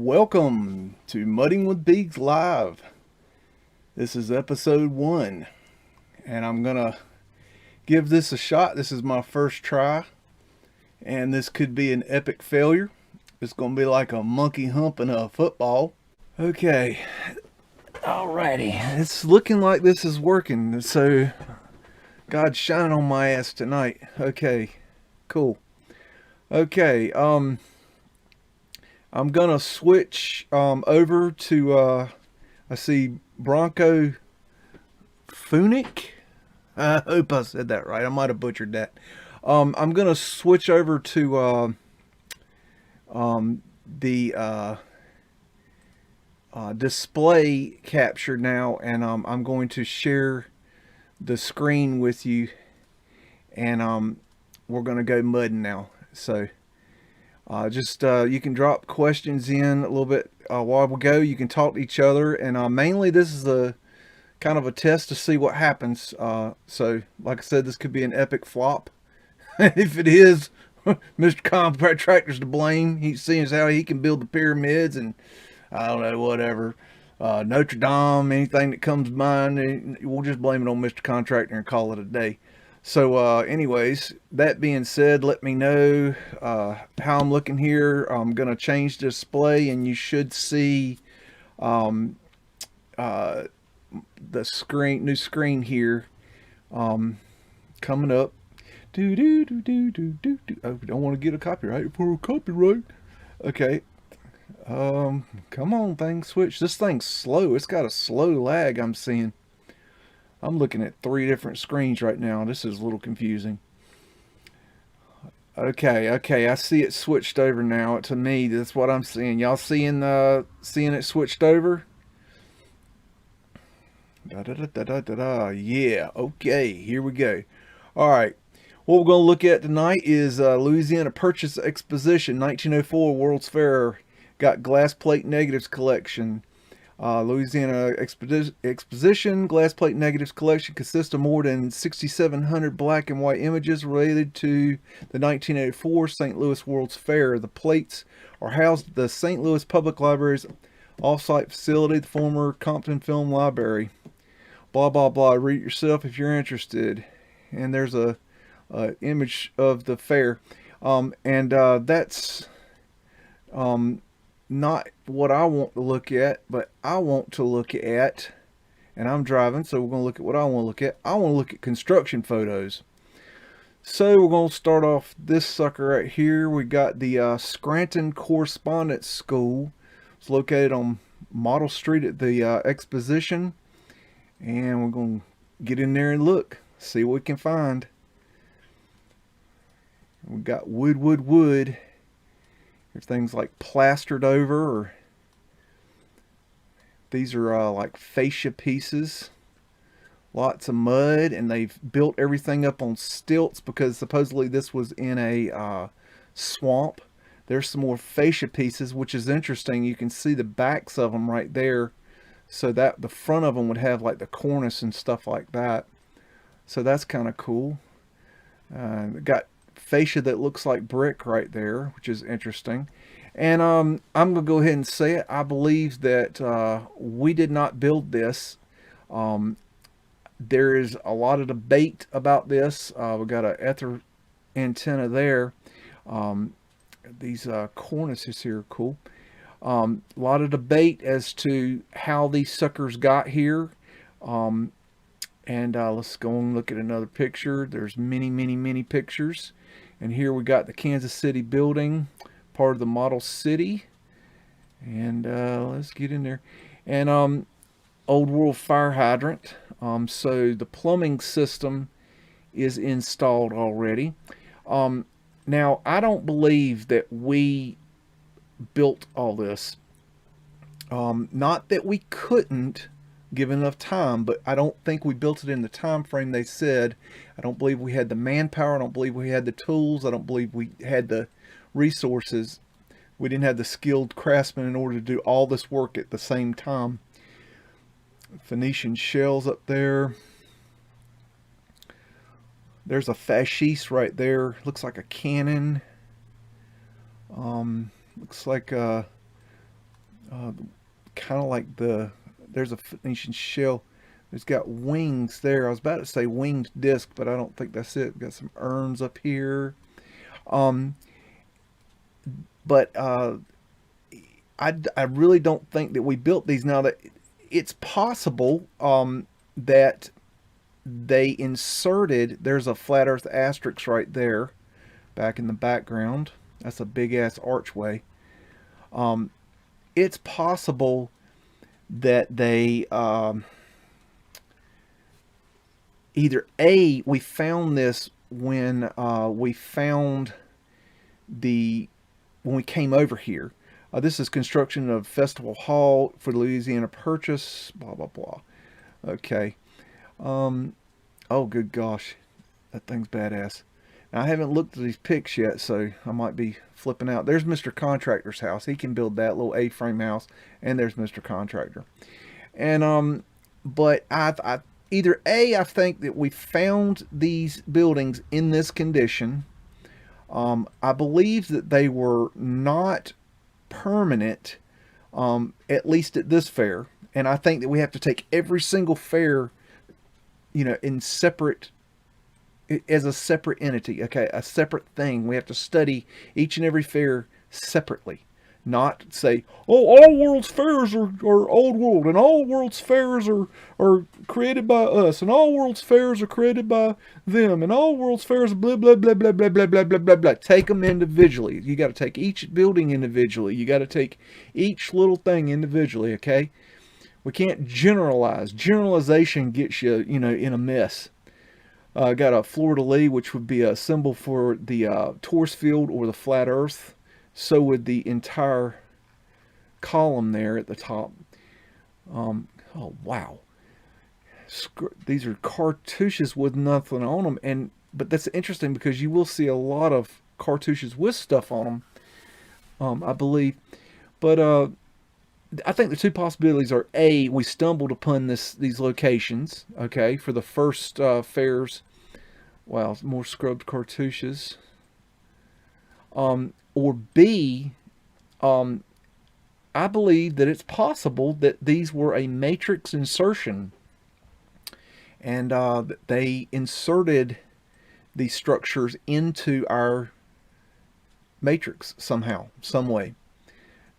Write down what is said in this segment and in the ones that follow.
Welcome to Mudding with BEAGS Live. This is episode 1, and I'm gonna give this a shot. This is my first try, and this could be an epic failure. It's gonna be like a monkey humping a football. Okay, alrighty. It's looking like this is working, so God's shining on my ass tonight. Okay, cool. Okay, I'm gonna switch over to I see Bronco Funic. I hope I said that right. I might have butchered that. I'm gonna switch over to the display capture now, and I'm going to share the screen with you, and we're gonna go mudding now. So you can drop questions in a little bit while we go. You can talk to each other, and mainly this is a kind of a test to see what happens. So like I said, this could be an epic flop. If it is, Mr. Contractor's to blame. He's seeing as how he can build the pyramids and I don't know, whatever. Notre Dame, anything that comes to mind, we'll just blame it on Mr. Contractor and call it a day. So anyways, that being said, let me know how I'm looking here. I'm going to change the display, and you should see the new screen here coming up. Oh, don't want to get a copyright for a copyright. Okay. Come on, thing, switch. This thing's slow. It's got a slow lag I'm seeing. I'm looking at 3 different screens right now. This is a little confusing. Okay, I see it switched over now. To me, that's what I'm seeing. Y'all seeing it switched over? Yeah, okay, here we go. Alright, what we're going to look at tonight is Louisiana Purchase Exposition 1904 World's Fair. Got glass plate negatives collection. Louisiana Exposition Glass Plate Negatives Collection consists of more than 6,700 black and white images related to the 1984 St. Louis World's Fair. The plates are housed at the St. Louis Public Library's off-site facility, the former Compton Film Library. Blah, blah, blah. Read it yourself if you're interested. And there's a image of the fair. That's not what I want to look at, but I want to look at, and I'm driving, so we're going to look at what I want to look at. I want to look at construction photos. So we're going to start off this sucker right here. We got the Scranton Correspondence School. It's located on Model Street at the Exposition, and we're going to get in there and look, see what we can find. We got wood. Everything's like plastered over, or these are like fascia pieces. Lots of mud, and they've built everything up on stilts because supposedly this was in a swamp. There's some more fascia pieces, which is interesting. You can see the backs of them right there, so that the front of them would have like the cornice and stuff like that. So that's kind of cool. Got fascia that looks like brick right there, which is interesting. And I'm gonna go ahead and say it. I believe that we did not build this. There is a lot of debate about this. We got an ether antenna there. These cornices here are cool. A lot of debate as to how these suckers got here. Let's go and look at another picture. There's many pictures. And here we got the Kansas City building, part of the model city. And let's get in there. And old world fire hydrant. So the plumbing system is installed already. Now, I don't believe that we built all this. Not that we couldn't, given enough time, but I don't think we built it in the time frame they said. I don't believe we had the manpower. I don't believe we had the tools. I don't believe we had the resources. We didn't have the skilled craftsmen in order to do all this work at the same time. Phoenician shells up there. There's a fasciste right there. Looks like a cannon. Looks like kind of like there's a Phoenician shell. It's got wings there. I was about to say winged disc, but I don't think that's it. Got some urns up here. Um, but I really don't think that we built these. Now that it's possible that they inserted, there's a flat earth asterisk right there back in the background. That's a big ass archway. Um, it's possible that they either A, we found this when we found the when we came over here. This is construction of Festival Hall for the Louisiana Purchase. Blah blah blah. Okay. Um, oh good gosh, that thing's badass. Now, I haven't looked at these pics yet, so I might be flipping out. There's Mr. Contractor's house. He can build that little A-frame house, and there's Mr. Contractor. And but I either A, I think that we found these buildings in this condition. I believe that they were not permanent, at least at this fair. And I think that we have to take every single fair, in separate, as a separate entity, okay, a separate thing. We have to study each and every fair separately, not say, oh, all world's fairs are old world, and all world's fairs are created by us, and all world's fairs are created by them, and all world's fairs are blah blah blah blah blah blah blah blah blah blah. Take them individually. You got to take each building individually. You got to take each little thing individually. Okay, we can't generalize. Generalization gets you, in a mess. Got a fleur-de-lis, which would be a symbol for the torus field or the flat earth. So would the entire column there at the top. Oh, wow. These are cartouches with nothing on them. But that's interesting because you will see a lot of cartouches with stuff on them, I believe. But I think the two possibilities are A, we stumbled upon these locations, okay, for the first fairs. Wow, more scrubbed cartouches. Or B, I believe that it's possible that these were a matrix insertion, and they inserted these structures into our matrix somehow, some way.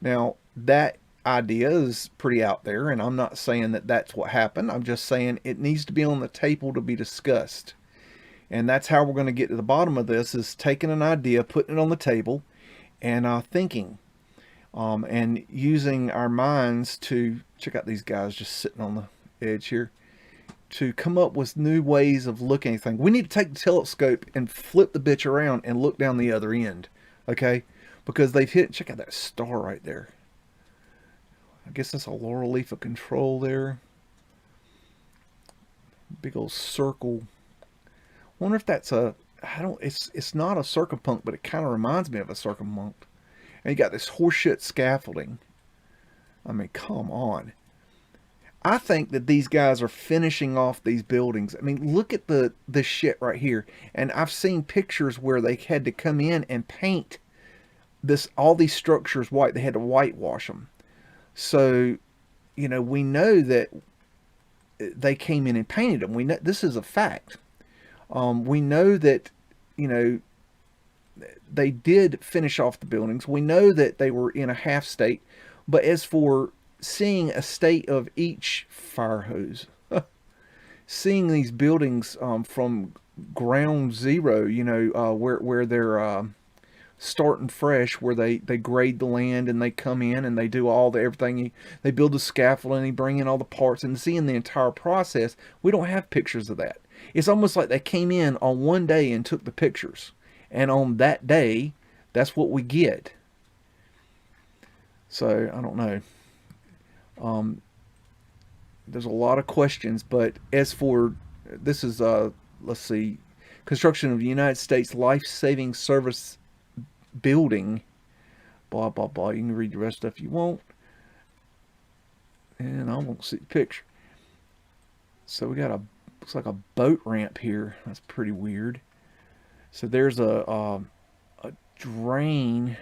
Now, that idea is pretty out there, and I'm not saying that that's what happened. I'm just saying it needs to be on the table to be discussed. And that's how we're going to get to the bottom of this, is taking an idea, putting it on the table, and thinking. And using our minds to check out these guys just sitting on the edge here, to come up with new ways of looking at things. We need to take the telescope and flip the bitch around and look down the other end, okay? Because they've hit, check out that star right there. I guess that's a laurel leaf of control there. Big old circle. Wonder if that's it's not a circumpunct, but it kind of reminds me of a circumpunct. And you got this horseshit scaffolding. I mean, come on. I think that these guys are finishing off these buildings. I mean, look at this shit right here. And I've seen pictures where they had to come in and paint all these structures white. They had to whitewash them. So, we know that they came in and painted them. We know this is a fact. We know that, they did finish off the buildings. We know that they were in a half state. But as for seeing a state of each fire hose, seeing these buildings from ground zero, where they're starting fresh, where they grade the land and they come in and they do everything. They build the scaffolding, they bring in all the parts, and seeing the entire process. We don't have pictures of that. It's almost like they came in on one day and took the pictures, and on that day, that's what we get. So I don't know. There's a lot of questions, but as for this is let's see, construction of the United States Life-Saving Service building, blah blah blah. You can read the rest if you want, and I won't see the picture. So we got looks like a boat ramp here. That's pretty weird. So there's a drain.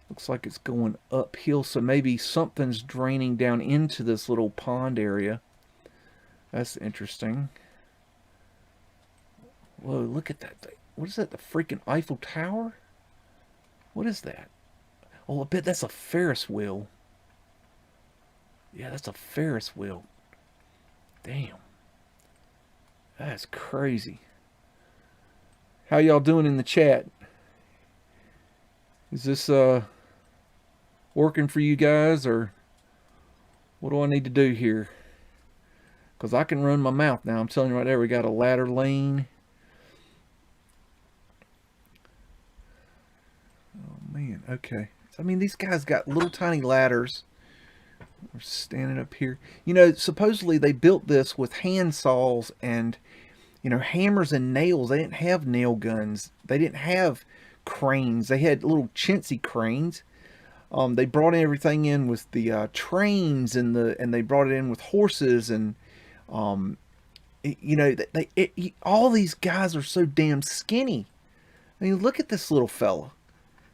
Looks like it's going uphill, so maybe something's draining down into this little pond area. That's interesting. Whoa, look at that thing. What is that, the freaking Eiffel Tower? What is that? Oh, I bet that's a Ferris wheel. Yeah, that's a Ferris wheel. Damn. That's crazy. How y'all doing in the chat? Is this working for you guys, or what do I need to do here? Because I can run my mouth now. I'm telling you right there, we got a ladder lane. Oh, man. Okay. I mean, these guys got little tiny ladders. We're standing up here. You know, supposedly they built this with hand saws and, you know, hammers and nails. They didn't have nail guns. They didn't have cranes. They had little chintzy cranes. They brought everything in with the trains, and they brought it in with horses, and you know, all these guys are so damn skinny. I mean, look at this little fella.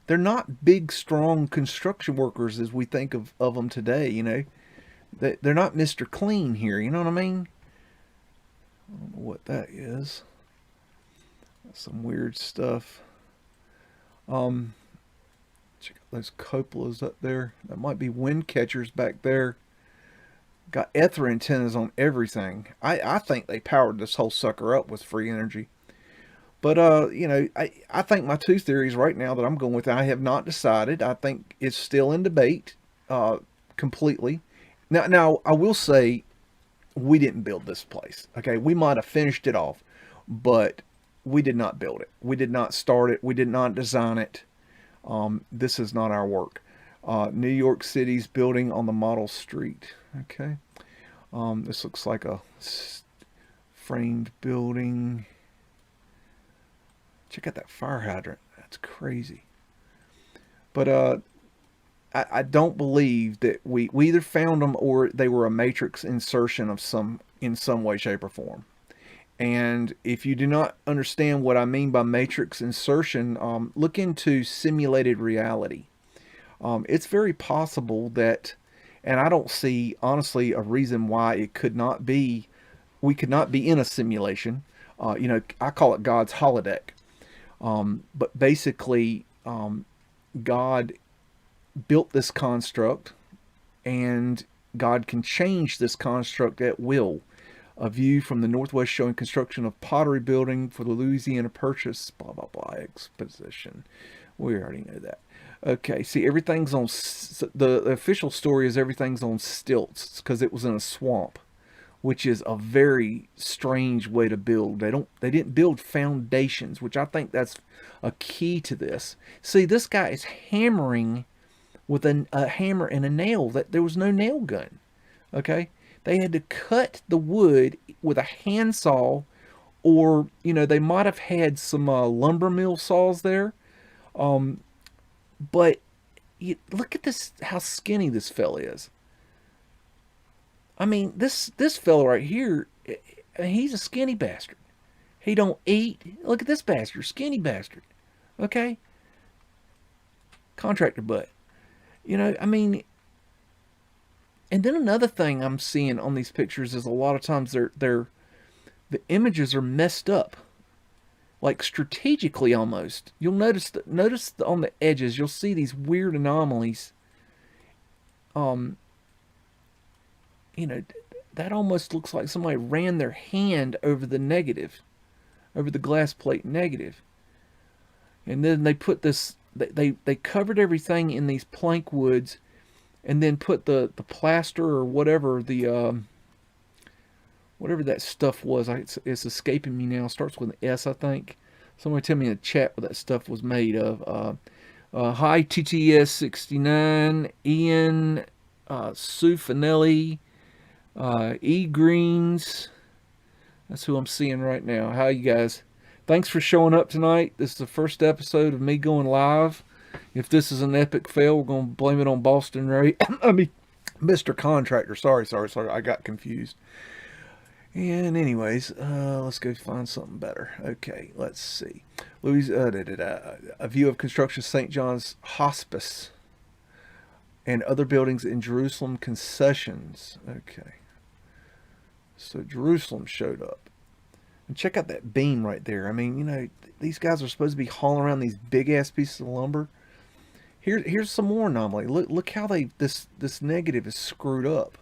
They're not big, strong construction workers as we think of them today. You know, they're not Mr. Clean here. You know what I mean? I don't know what that is. Some weird stuff. Check out those cupolas up there. That might be wind catchers back there. Got ether antennas on everything. I think they powered this whole sucker up with free energy. But, you know, I think my two theories right now that I'm going with, I have not decided. I think it's still in debate completely. Now, I will say we didn't build this place. Okay, we might have finished it off, but we did not build it. We did not start it. We did not design it. This is not our work. New York City's building on the model street. Okay. This looks like a framed building. Check out that fire hydrant. That's crazy. But I don't believe that we either found them or they were a matrix insertion of in some way, shape, or form. And if you do not understand what I mean by matrix insertion, look into simulated reality. It's very possible that, and I don't see, honestly, a reason why it could not be, we could not be in a simulation. You know, I call it God's holodeck. But basically, God built this construct, and God can change this construct at will. A view from the northwest showing construction of pottery building for the Louisiana Purchase, blah, blah, blah, exposition. We already know that. Okay, see, everything's on, the official story is everything's on stilts because it was in a swamp, which is a very strange way to build. They didn't build foundations, which I think that's a key to this. See, this guy is hammering with a hammer and a nail. That there was no nail gun. Okay, they had to cut the wood with a handsaw, or you know, they might have had some lumber mill saws there. But look at this, how skinny this fella is. I mean, this fellow right here, he's a skinny bastard. He don't eat. Look at this bastard, skinny bastard. Okay? Contractor butt. You know, I mean, and then another thing I'm seeing on these pictures is a lot of times the images are messed up. Like strategically almost. You'll notice on the edges, you'll see these weird anomalies. You know, that almost looks like somebody ran their hand over the negative, over the glass plate negative. And then they put this, they covered everything in these plank woods, and then put the plaster or whatever whatever that stuff was. It's escaping me now. It starts with an S, I think. Somebody tell me in the chat what that stuff was made of. Hi TTS 69, Ian, Sue Finelli, E Greens. That's who I'm seeing right now. How you guys? Thanks for showing up tonight. This is the first episode of me going live. If this is an epic fail, we're going to blame it on Boston Ray. I mean, Mr. Contractor. Sorry. I got confused. And anyways, let's go find something better. Okay, let's see. A view of construction St. John's Hospice. and other buildings in Jerusalem concessions. Okay. So Jerusalem showed up. And check out that beam right there. I mean, you know, these guys are supposed to be hauling around these big ass pieces of lumber. Here's some more anomaly. Look how this negative is screwed up.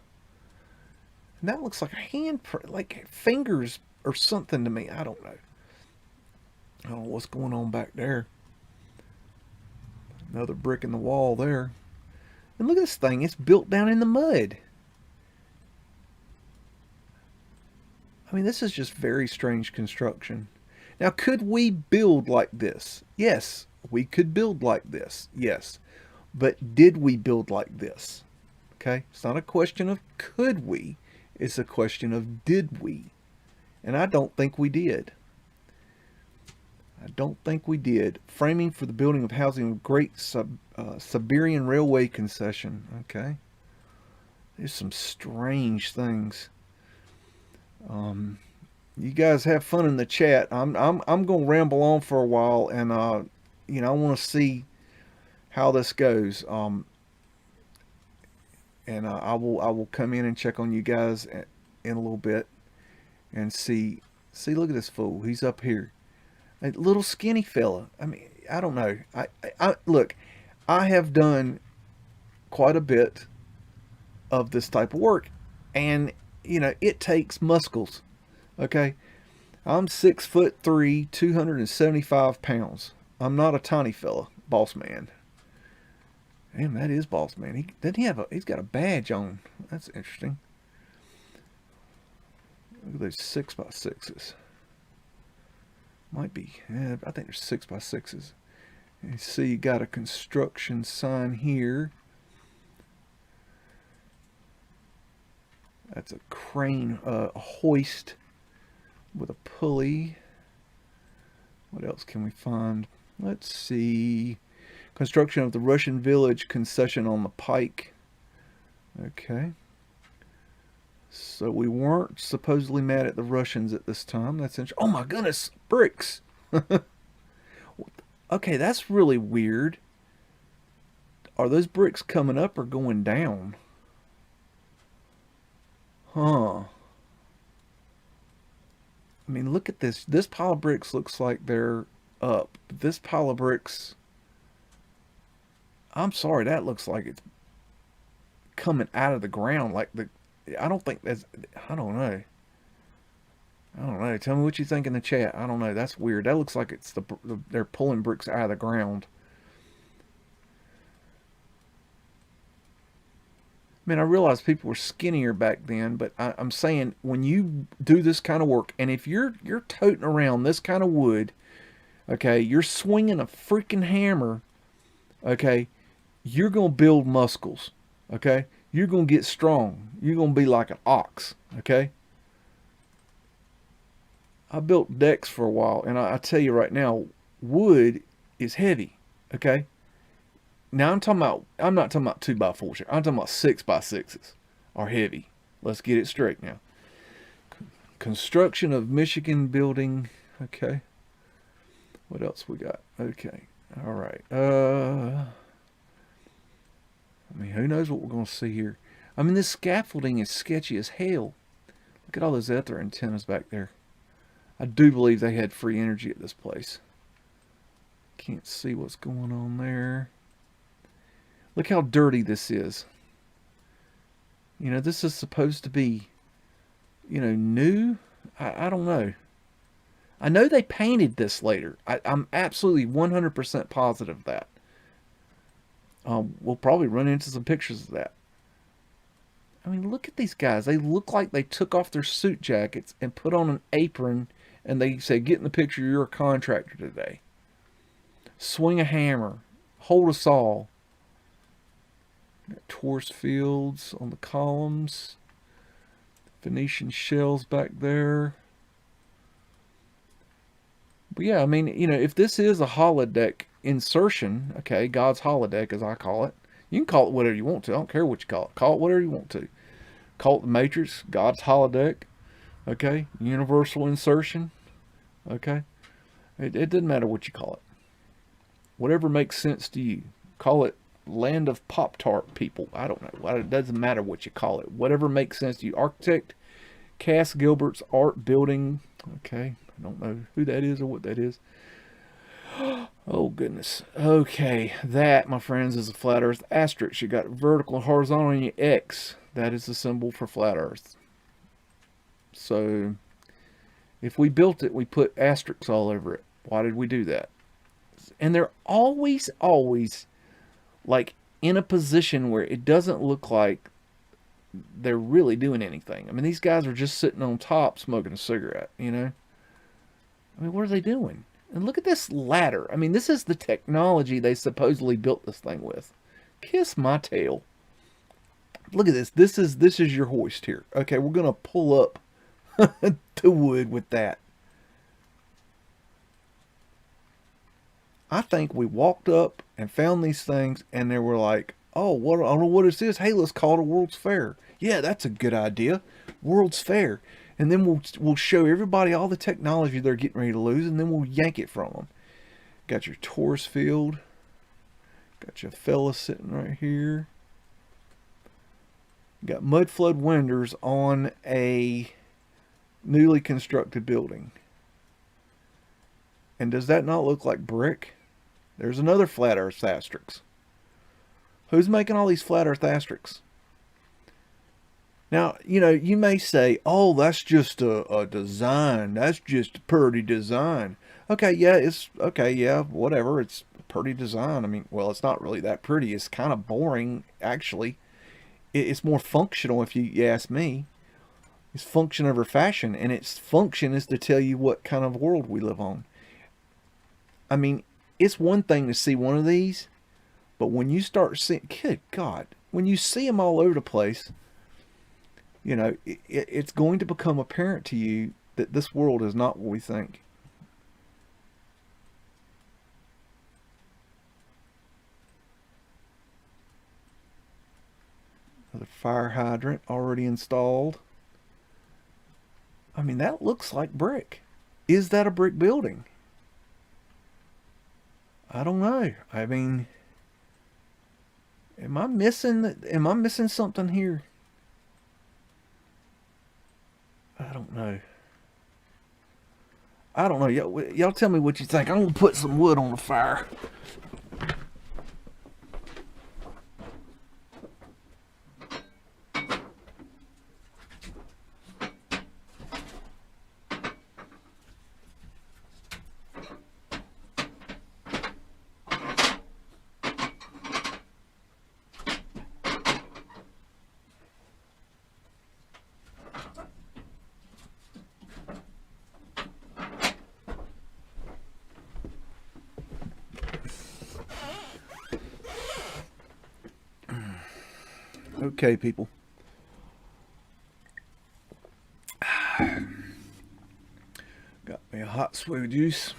And that looks like a handprint, like fingers or something to me. I don't know. I don't know what's going on back there. Another brick in the wall there. And look at this thing. It's built down in the mud. I mean, this is just very strange construction. Now, could we build like this? Yes, we could build like this. Yes. But did we build like this? Okay? It's not a question of could we. It's a question of did we. And I don't think we did. I don't think we did. Framing for the building of housing of Great Siberian Railway concession. Okay. There's some strange things. You guys have fun in the chat. I'm gonna ramble on for a while, and you know, I want to see how this goes. And I will come in and check on you guys in a little bit and see. Look at this fool. He's up here. A little skinny fella. I mean, I don't know. I look, I have done quite a bit of this type of work, and you know, it takes muscles. Okay, I'm 6'3", 275 pounds. I'm not a tiny fella, boss man. Damn, that is boss man. He's got a badge on. That's interesting. Look at those 6x6s. Might be. Yeah, I think there's 6x6s. You see, you got a construction sign here. That's a crane, a hoist with a pulley. What else can we find? Let's see. Construction of the Russian village concession on the pike. Okay. So we weren't supposedly mad at the Russians at this time. That's interesting. Oh my goodness, bricks. Okay, that's really weird. Are those bricks coming up or going down? Huh. I mean, look at this. This pile of bricks looks like they're up. This pile of bricks, I'm sorry, that looks like it's coming out of the ground. Like I don't think that's, I don't know. I don't know. Tell me what you think in the chat. I don't know. That's weird. That looks like it's they're pulling bricks out of the ground. I mean, I realize people were skinnier back then, but I'm saying when you do this kind of work, and if you're toting around this kind of wood, okay, you're swinging a freaking hammer, okay, you're gonna build muscles, okay, you're gonna get strong, you're gonna be like an ox, okay. I built decks for a while, and I tell you right now, wood is heavy, okay. Now I'm not talking about 2x4s here. I'm talking about 6x6s are heavy. Let's get it straight now. Construction of Michigan building. Okay. What else we got? Okay. All right. I mean, who knows what we're going to see here. I mean, this scaffolding is sketchy as hell. Look at all those ether antennas back there. I do believe they had free energy at this place. Can't see what's going on there. Look how dirty this is. You know, this is supposed to be, you know, new. I don't know. I know they painted this later. I'm absolutely 100% positive of that. We'll probably run into some pictures of that. I mean, look at these guys. They look like they took off their suit jackets and put on an apron, and they say, get in the picture, you're a contractor today. Swing a hammer. Hold a saw. Got Taurus fields on the columns. Venetian shells back there. But yeah, I mean, you know, if this is a holodeck insertion, okay, God's holodeck as I call it, you can call it whatever you want to. I don't care what you call it. Call it whatever you want to. Call it the Matrix, God's holodeck, okay, universal insertion, okay. It doesn't matter what you call it. Whatever makes sense to you. Call it land of Pop-Tart people. I don't know. It doesn't matter what you call it. Whatever makes sense to you. Architect Cass Gilbert's art building. Okay, I don't know who that is or what that is. Oh goodness. Okay, that, my friends, is a flat Earth asterisk. You got vertical and horizontal on your X. That is the symbol for flat Earth. So, if we built it, we put asterisks all over it. Why did we do that? And they're always, like, in a position where it doesn't look like they're really doing anything. I mean, these guys are just sitting on top smoking a cigarette, you know? I mean, what are they doing? And look at this ladder. I mean, this is the technology they supposedly built this thing with. Kiss my tail. Look at this. This is your hoist here. Okay, we're going to pull up the wood with that. I think we walked up and found these things, and they were like, oh, what, I don't know what it is. Hey, let's call it a World's Fair. Yeah, that's a good idea. World's Fair. And then we'll show everybody all the technology they're getting ready to lose, and then we'll yank it from them. Got your Taurus field. Got your fella sitting right here. Got Mudflood windows on a newly constructed building. And does that not look like brick? There's another flat Earth asterisk. Who's making all these flat Earth asterisks? Now, you know, you may say, oh, that's just a design. That's just a pretty design. Okay, yeah, whatever. It's a pretty design. I mean, well, it's not really that pretty. It's kind of boring, actually. It's more functional, if you ask me. It's function over fashion, and its function is to tell you what kind of world we live on. I mean, it's one thing to see one of these, but when you start seeing, good God, when you see them all over the place, you know, it's going to become apparent to you that this world is not what we think. Another fire hydrant already installed. I mean, that looks like brick. Is that a brick building? I don't know. I mean, am I missing something here? I don't know. I don't know. Y'all tell me what you think. I'm going to put some wood on the fire. Okay, people. Got me a hot sweet juice.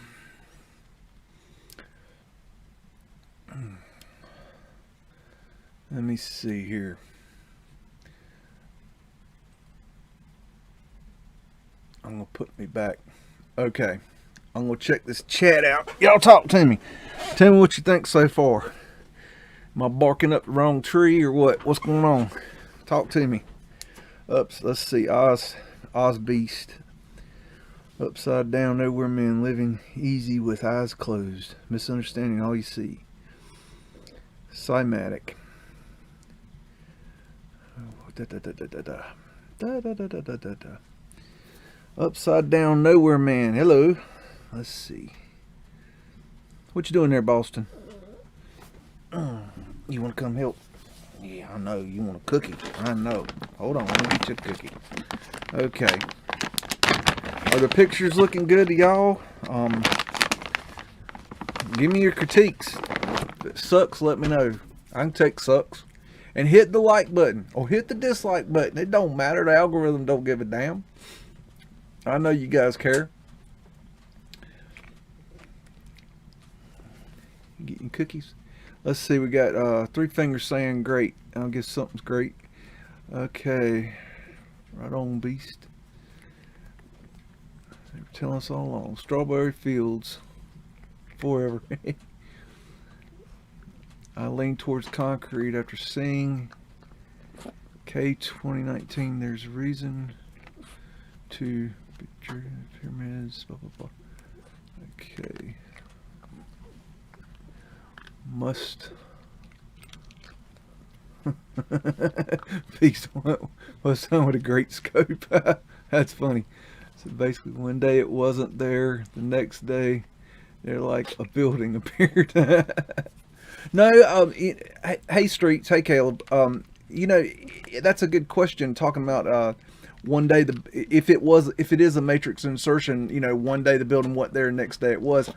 Let me see here. I'm going to put me back. Okay. I'm going to check this chat out. Y'all talk to me. Tell me what you think so far. Am I barking up the wrong tree or what? What's going on? Talk to me. Oops, let's see. Oz Beast. Upside down, nowhere man living easy with eyes closed. Misunderstanding all you see. Cymatic. Upside down, nowhere man. Hello. Let's see. What you doing there, Boston? You want to come help? Yeah, I know. You want a cookie. I know. Hold on. Let me get you a cookie. Okay. Are the pictures looking good to y'all? Give me your critiques. If it sucks, let me know. I can take sucks. And hit the like button. Or hit the dislike button. It don't matter. The algorithm don't give a damn. I know you guys care. You getting cookies? Let's see, we got 3 fingers saying great. I guess something's great. Okay. Right on, Beast. They were telling us all along. Strawberry fields. Forever. I lean towards concrete after seeing K 2019. There's reason to picture pyramids. Blah blah blah. Okay. Must. Beast was done with a great scope. That's funny. So basically, one day it wasn't there. The next day, they're like a building appeared. No, hey Streets, hey Caleb. You know, that's a good question. Talking about one day if it is a matrix insertion, you know, one day the building wasn't there, next day it was.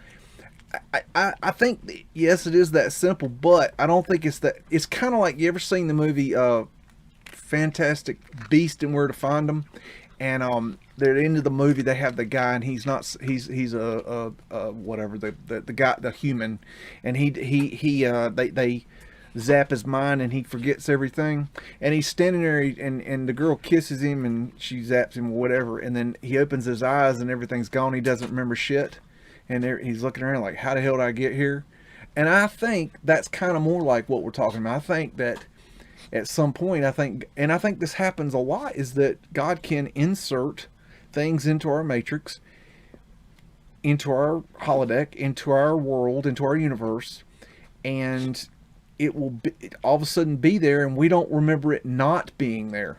I think yes, it is that simple, but I don't think it's that. It's kind of like, you ever seen the movie Fantastic Beast and Where to Find Them? And at the end of the movie, they have the guy, and he's a whatever, the guy, the human, and they zap his mind and he forgets everything, and he's standing there, and the girl kisses him and she zaps him or whatever, and then he opens his eyes and everything's gone. He doesn't remember shit, and he's looking around like, how the hell did I get here? And I think that's kind of more like what we're talking about. I think that at some point, I think this happens a lot, is that God can insert things into our matrix, into our holodeck, into our world, into our universe, and it will be, all of a sudden be there, and we don't remember it not being there.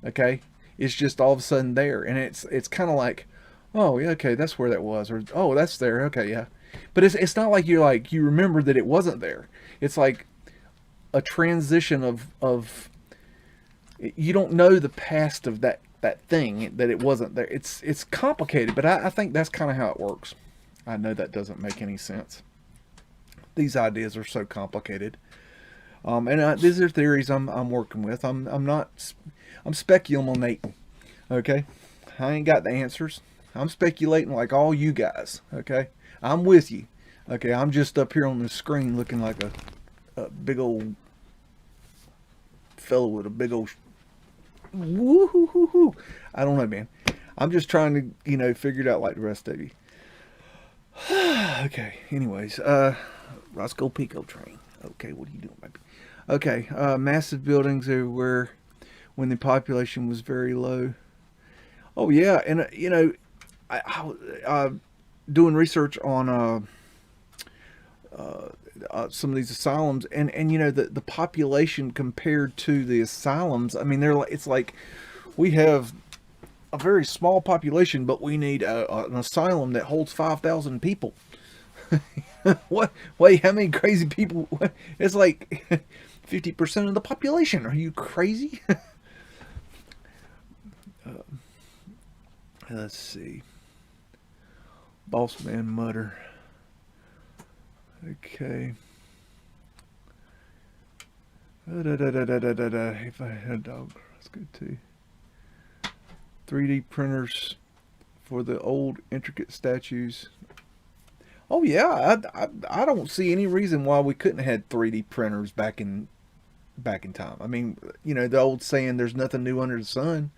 Okay, it's just all of a sudden there, and it's kind of like, oh yeah, okay, that's where that was, or oh, that's there, okay, yeah. But it's not like you remember that it wasn't there. It's like a transition of you don't know the past of that thing, that it wasn't there. It's complicated, but I think that's kind of how it works. I know that doesn't make any sense. These ideas are so complicated, and these are theories I'm working with. I'm speculating. Okay, I ain't got the answers. I'm speculating like all you guys. Okay, I'm with you. Okay, I'm just up here on the screen looking like a big old fellow with a big old woo-hoo-hoo-hoo. I don't know, man. I'm just trying to, figure it out like the rest of you. Okay, anyways, Roscoe Pico train. Okay, what are you doing, baby? Okay, massive buildings everywhere when the population was very low. Oh yeah, and I doing research on some of these asylums, and the population compared to the asylums. I mean, it's like we have a very small population, but we need an asylum that holds 5,000 people. What? Wait, how many crazy people? It's like 50% of the population. Are you crazy? Let's see. Boss man mutter. Okay. If I had a dog, that's good too. 3D printers for the old intricate statues. Oh yeah, I don't see any reason why we couldn't have had 3D printers back in time. I mean, the old saying, "There's nothing new under the sun."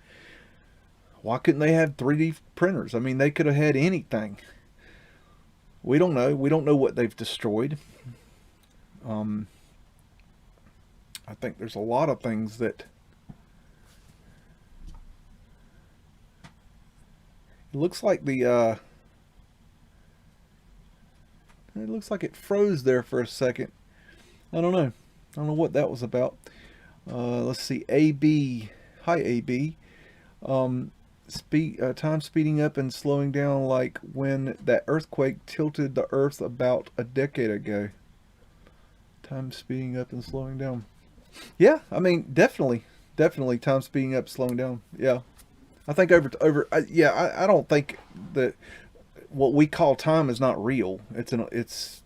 Why couldn't they have 3D printers? I mean, they could have had anything. We don't know. We don't know what they've destroyed. I think there's a lot of things that it looks like it looks like it froze there for a second. I don't know. I don't know what that was about. Let's see. AB. Hi, AB. Time speeding up and slowing down like when that earthquake tilted the earth about a decade ago. Time speeding up and slowing down. Yeah, I mean, definitely time speeding up, slowing down. Yeah. I think I don't think that what we call time is not real. It's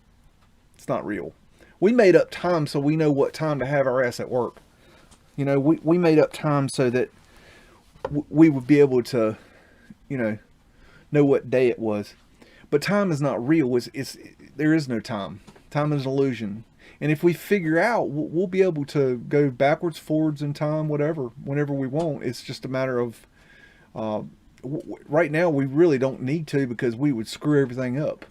not real. We made up time so we know what time to have our ass at work. We made up time so that we would be able to, know what day it was. But time is not real. There is no time. Time is an illusion. And if we figure out, we'll be able to go backwards, forwards in time, whatever, whenever we want. It's just a matter of, right now we really don't need to, because we would screw everything up.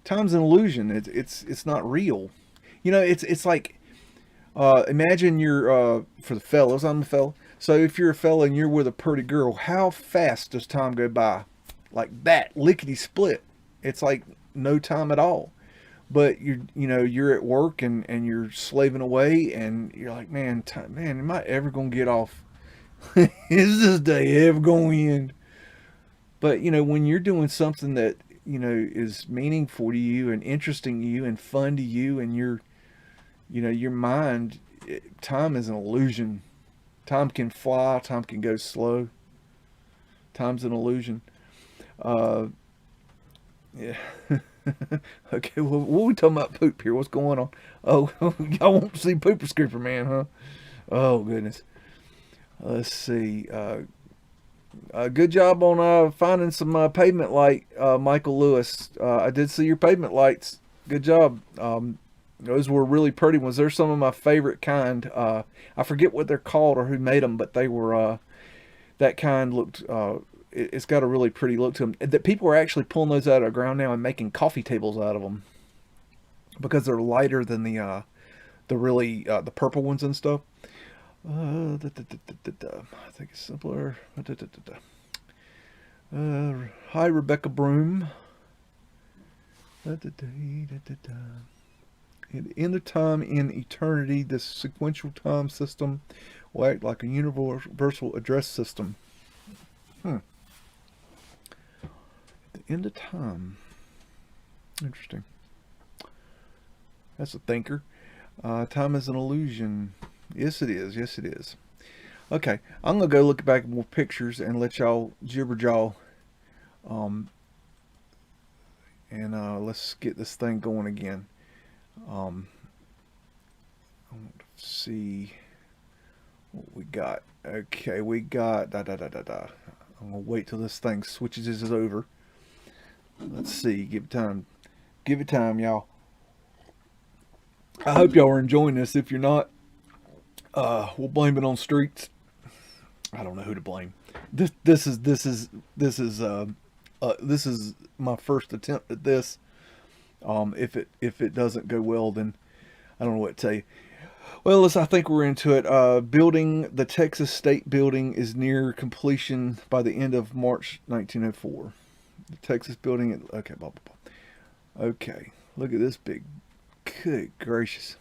Time's an illusion. It's not real. You know, it's like, imagine you're, for the fellas, I'm a fella. So if you're a fella and you're with a pretty girl, how fast does time go by? Like that, lickety split. It's like no time at all. But you're at work and you're slaving away and you're like, man, time, man, am I ever gonna get off? Is this day ever gonna end? But when you're doing something that is meaningful to you and interesting to you and fun to you, and your mind, time is an illusion. Time can fly, time can go slow. Time's an illusion. Uh, yeah. Okay, well, what are we talking about poop here? What's going on? Oh, y'all won't see Pooper Scooper Man, huh? Oh, goodness. Let's see. Good job on finding some pavement light, Michael Lewis. I did see your pavement lights. Good job. Those were really pretty ones. They're some of my favorite kind. I forget what they're called or who made them, but they were that kind. Looked. It's got a really pretty look to them. That people are actually pulling those out of the ground now and making coffee tables out of them because they're lighter than the really the purple ones and stuff. I think it's simpler. Hi, Rebecca Broom. In the time in eternity, this sequential time system will act like a universal address system. At the end of time. Interesting. That's a thinker. Time is an illusion. Yes, it is. Yes, it is. Okay, I'm gonna go look back at more pictures and let y'all jibber jaw. And let's get this thing going again. I want to see what we got. Okay, we got da da da da da. I'm gonna wait till this thing switches is over. Let's see. Give it time. Give it time, y'all. I hope y'all are enjoying this. If you're not, we'll blame it on streets. I don't know who to blame. This is my first attempt at this. If it doesn't go well, then I don't know what to tell you. Well, listen, I think we're into it. The Texas State building is near completion by the end of March 1904. The Texas building. Okay, blah blah blah. Okay, look at this big. Good gracious.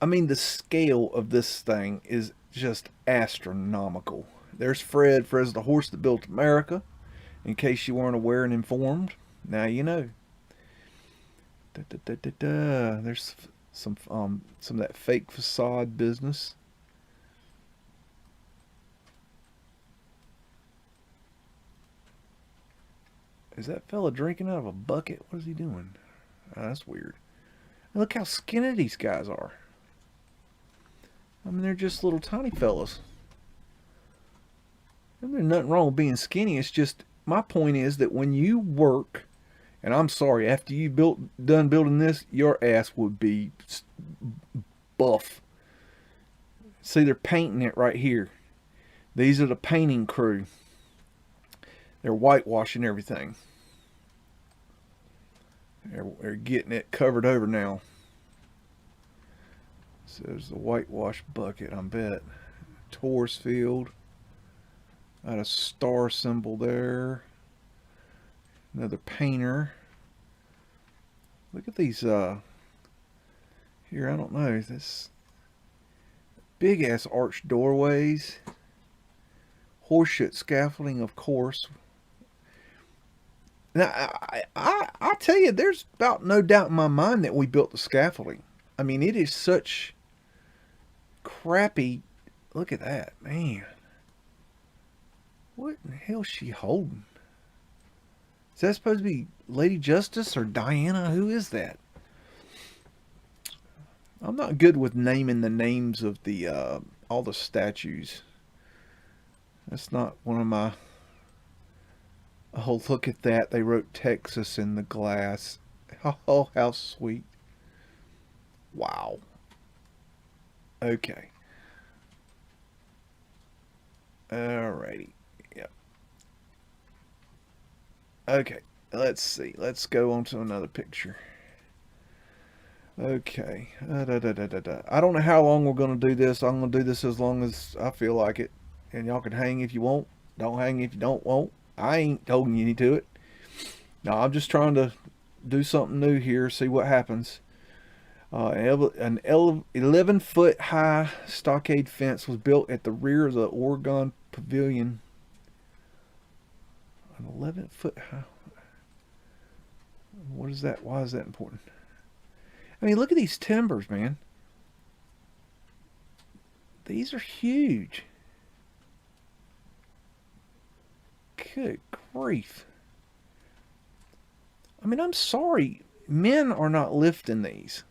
I mean, the scale of this thing is just astronomical. There's Fred. Fred's the horse that built America. In case you weren't aware and informed, now you know. There's some of that fake facade business. Is that fella drinking out of a bucket? What is he doing? Oh, that's weird. And look how skinny these guys are. I mean, they're just little tiny fellas. And there's nothing wrong with being skinny. It's just, my point is that when you work, and I'm sorry, after you done building this, your ass would be buff. See, they're painting it right here. These are the painting crew. They're whitewashing everything. They're getting it covered over now. So there's the whitewash bucket, I bet. Taurus field. Got a star symbol there. Another painter. Look at these, here, I don't know, this big ass arched doorways. Horseshit scaffolding, of course. Now, I tell you, there's about no doubt in my mind that we built the scaffolding. I mean, it is such crappy. Look at that, man. What in the hell is she holding? Is that supposed to be Lady Justice or Diana? Who is that? I'm not good with naming the names of the all the statues. That's not one of my... Oh, look at that. They wrote Texas in the glass. Oh, how sweet. Wow. Okay. Alrighty. Yep. Okay. Let's see. Let's go on to another picture. Okay. I don't know how long we're going to do this. I'm going to do this as long as I feel like it. And y'all can hang if you want. Don't hang if you don't want. I ain't holding you to it. No, I'm just trying to do something new here, see what happens. An 11-foot high stockade fence was built at the rear of the Oregon Pavilion. An 11-foot high. What is that? Why is that important? I mean, look at these timbers, man. These are huge. Good grief. I mean, I'm sorry. Men are not lifting these.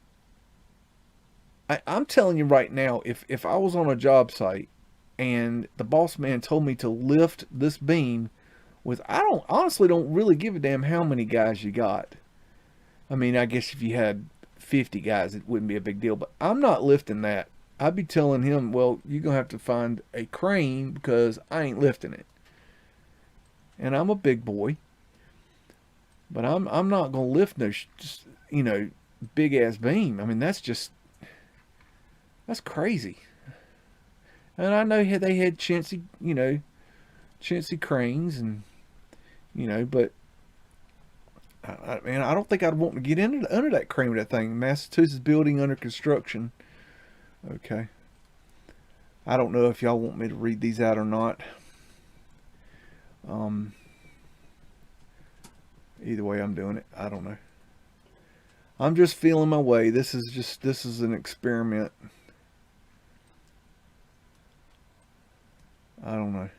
I'm telling you right now, if I was on a job site and the boss man told me to lift this beam with, I honestly don't really give a damn how many guys you got. I mean, I guess if you had 50 guys, it wouldn't be a big deal, but I'm not lifting that. I'd be telling him, well, you're going to have to find a crane because I ain't lifting it. And I'm a big boy, but I'm not going to lift no, just, you know, big ass beam. I mean, that's crazy. And I know they had chintzy, you know, chintzy cranes and, you know, but I don't think I'd want to get under that crane with that thing. Massachusetts building under construction. Okay. I don't know if y'all want me to read these out or not. Either way, I'm doing it. I don't know. I'm just feeling my way. This is an experiment. I don't know.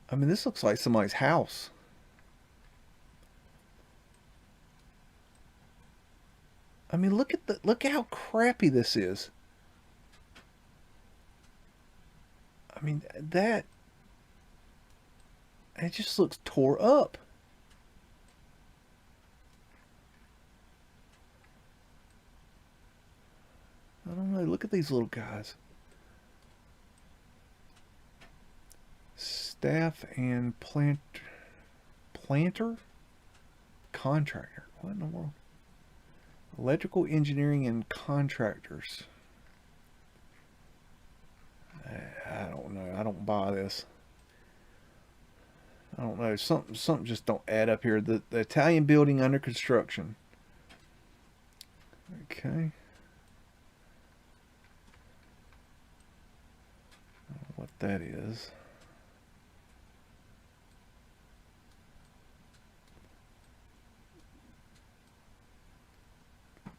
I mean, this looks like somebody's house. I mean, look how crappy this is. I mean, it just looks tore up. I don't know. Look at these little guys. Staff and planter contractor. What in the world? Electrical engineering and contractors. I don't know. I don't buy this. I don't know. Something just don't add up here. The Italian building under construction. Okay. What that is.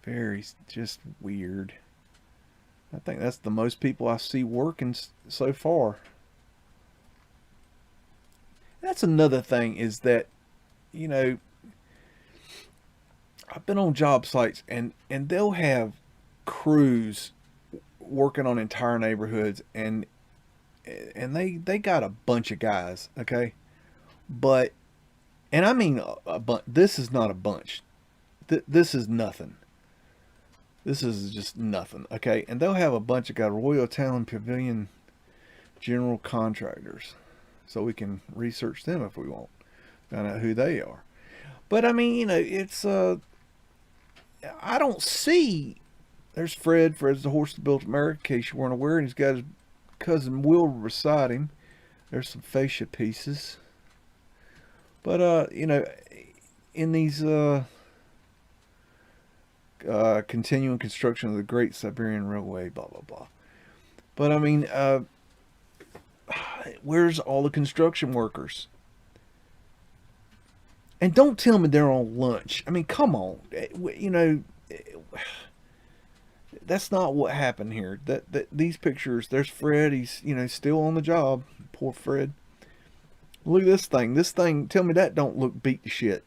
Very just weird. I think that's the most people I see working so far. That's another thing is that, you know, I've been on job sites and they'll have crews working on entire neighborhoods and they got a bunch of guys, okay? But, and I mean a bunch. This is not a bunch. This is nothing. This is just nothing, okay? And they'll have a bunch of guys, Royal Town Pavilion general contractors. So we can research them if we want. Find out who they are. But I mean, you know, it's I don't see. There's Fred. Fred's the horse that built America, in case you weren't aware, and he's got his cousin Will beside him. There's some fascia pieces. But you know, in these continuing construction of the Great Siberian Railway, blah blah blah. But I mean, where's all the construction workers? And don't tell me they're on lunch. I mean, come on. You know, that's not what happened here. That these pictures, there's Fred. He's, you know, still on the job. Poor Fred. Look at this thing. This thing, tell me that don't look beat to shit.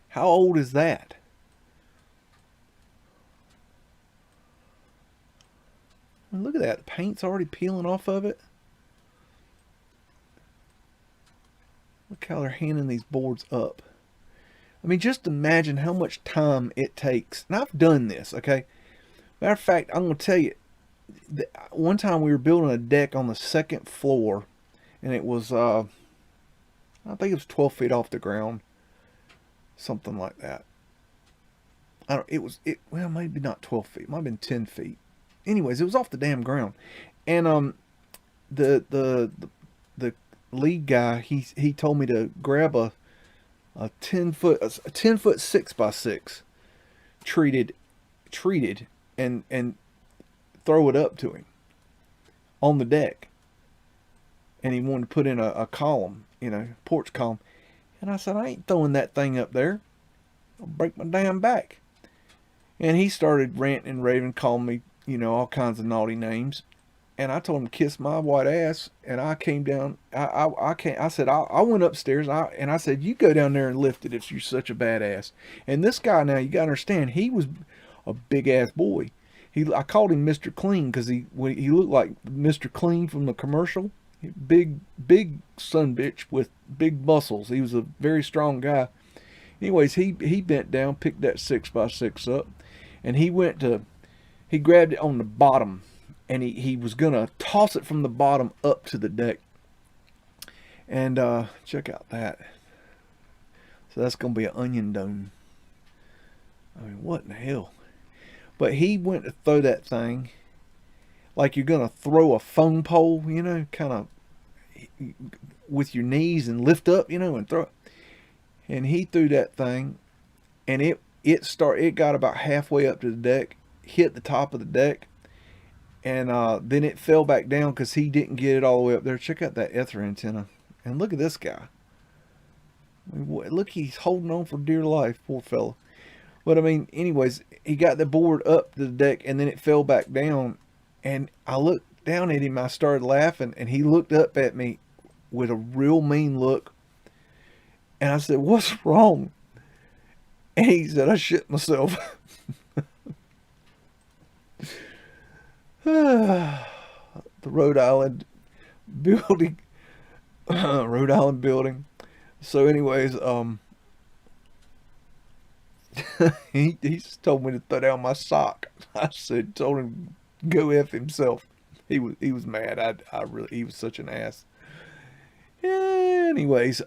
How old is that? And look at that. The paint's already peeling off of it. Look how they're handing these boards up. I mean, just imagine how much time it takes. And I've done this, okay? Matter of fact, I'm going to tell you, one time we were building a deck on the second floor, and it was, I think it was 12 feet off the ground. Something like that. I don't, well, maybe not 12 feet. It might have been 10 feet. Anyways, it was off the damn ground. And the lead guy, he told me to grab a 10 foot 6x6 treated and throw it up to him on the deck. And he wanted to put in a column, porch column. And I said, I ain't throwing that thing up there. I'll break my damn back. And he started ranting and raving, calling me, all kinds of naughty names. And I told him to kiss my white ass. And I came down. I said, I went upstairs and I said, you go down there and lift it if you're such a badass. And this guy, now you got to understand, he was a big ass boy. I called him Mr. Clean because he looked like Mr. Clean from the commercial. Big son bitch with big muscles. He was a very strong guy. Anyways, he bent down, picked that 6x6 up, and he grabbed it on the bottom, and he was gonna toss it from the bottom up to the deck. And check out that. So that's gonna be an onion dome. I mean, what in the hell? But he went to throw that thing like you're gonna throw a phone pole, kind of with your knees and lift up, and throw it. And he threw that thing, and it got about halfway up to the deck, hit the top of the deck, and then it fell back down because he didn't get it all the way up there. Check out that ether antenna, and look at this guy. I mean, look, he's holding on for dear life, poor fella. But I mean, anyways, he got the board up to the deck, and then it fell back down, and I looked down at him. I started laughing, and he looked up at me with a real mean look. And I said, what's wrong? And he said, I shit myself. The Rhode Island building. Rhode Island building. So anyways, he just told me to throw down my sock. I told him go F himself. He was mad. He was such an ass. Anyways,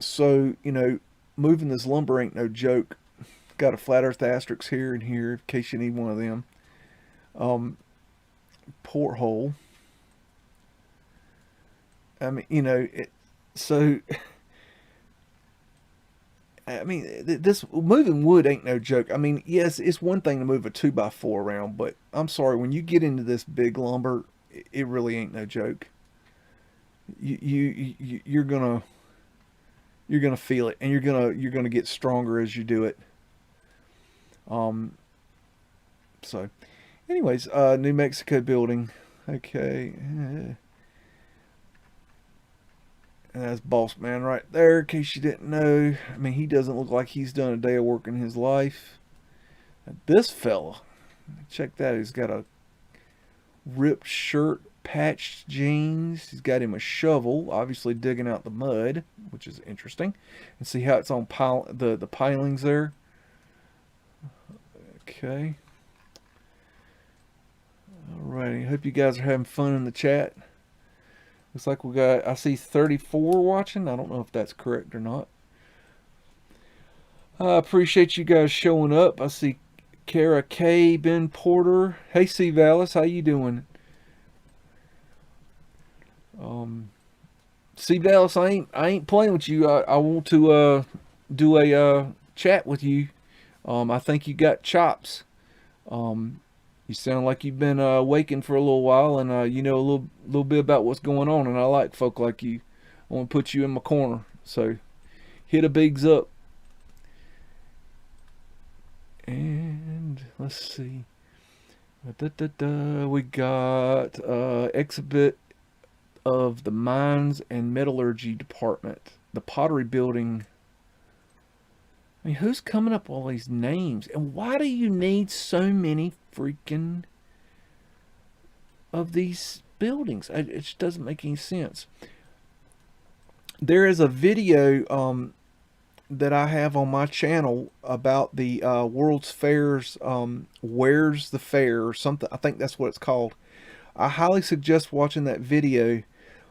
so, moving this lumber ain't no joke. Got a flat earth asterisk here and here in case you need one of them. Porthole. I mean, so, I mean, this moving wood ain't no joke. I mean, yes, it's one thing to move a 2x4 around, but I'm sorry, when you get into this big lumber, it really ain't no joke. You're gonna feel it, and you're gonna get stronger as you do it. So anyways, New Mexico building. Okay. And that's Boss Man right there, in case you didn't know. I mean, he doesn't look like he's done a day of work in his life. This fella, check that, he's got a ripped shirt, patched jeans. He's got him a shovel, obviously digging out the mud, which is interesting. And see how it's on the pilings there. Okay. Alrighty. Hope you guys are having fun in the chat. Looks like I see 34 watching. I don't know if that's correct or not. I appreciate you guys showing up. I see Kara K, Ben Porter. Hey, C. Vallis, how you doing? C. Vallis, I ain't playing with you. I want to do a chat with you. I think you got chops. You sound like you've been waking for a little while, and you know a little bit about what's going on, and I like folk like you. I want to put you in my corner, so hit a BEAGS up. And let's see. We got exhibit of the Mines and Metallurgy Department, the Pottery Building. I mean, who's coming up with all these names? And why do you need so many freaking of these buildings? It just doesn't make any sense. There is a video that I have on my channel about the World's Fairs, Where's the Fair or something. I think that's what it's called. I highly suggest watching that video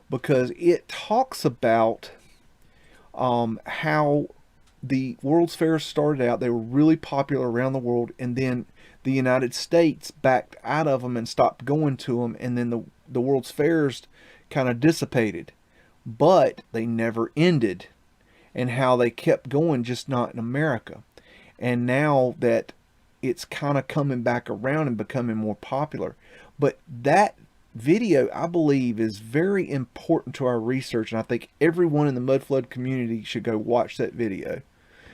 because it talks about how the World's Fairs started out, they were really popular around the world, and then the United States backed out of them and stopped going to them, and then the World's Fairs kind of dissipated. But they never ended, and how they kept going, just not in America. And now that it's kind of coming back around and becoming more popular. But that video, I believe, is very important to our research, and I think everyone in the Mudflood community should go watch that video.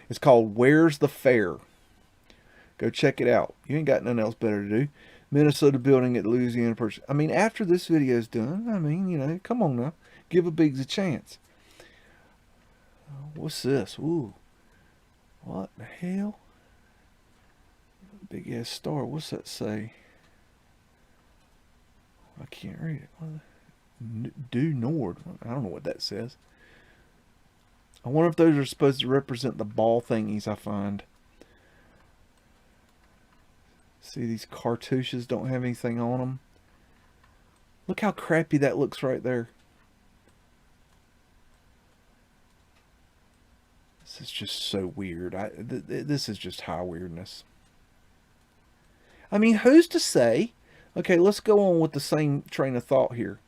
It's called Where's the Fair? Go check it out. You ain't got nothing else better to do. Minnesota building at Louisiana person. I mean, after this video is done, I mean, you know, come on now. Give a BEAGS a chance. What's this? Ooh. What the hell? Big ass star. What's that say? I can't read it. Due Nord. I don't know what that says. I wonder if those are supposed to represent the ball thingies I find. See, these cartouches don't have anything on them. Look how crappy that looks right there. This is just so weird. This is just high weirdness. I mean, who's to say? Okay, let's go on with the same train of thought here.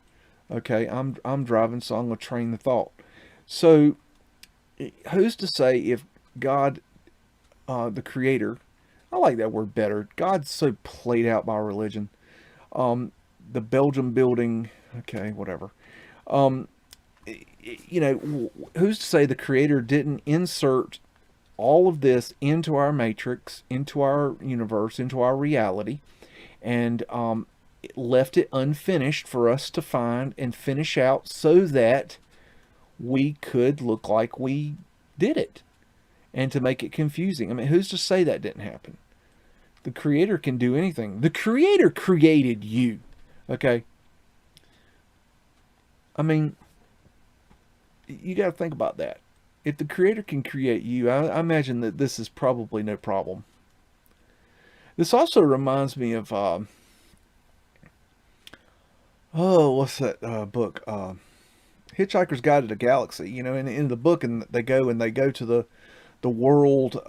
Okay, I'm driving, so I'm going to train the thought. So, who's to say if God, the Creator, I like that word better. God's so played out by religion. The Belgium building, okay, whatever. You know, who's to say the Creator didn't insert all of this into our matrix, into our universe, into our reality, and left it unfinished for us to find and finish out so that we could look like we did it, and to make it confusing. I mean, who's to say that didn't happen? The Creator can do anything. The Creator created you, okay? I mean, you got to think about that. If the Creator can create you, I imagine that this is probably no problem. This also reminds me of, what's that book? Hitchhiker's Guide to the Galaxy. You know, in the book, and they go to the world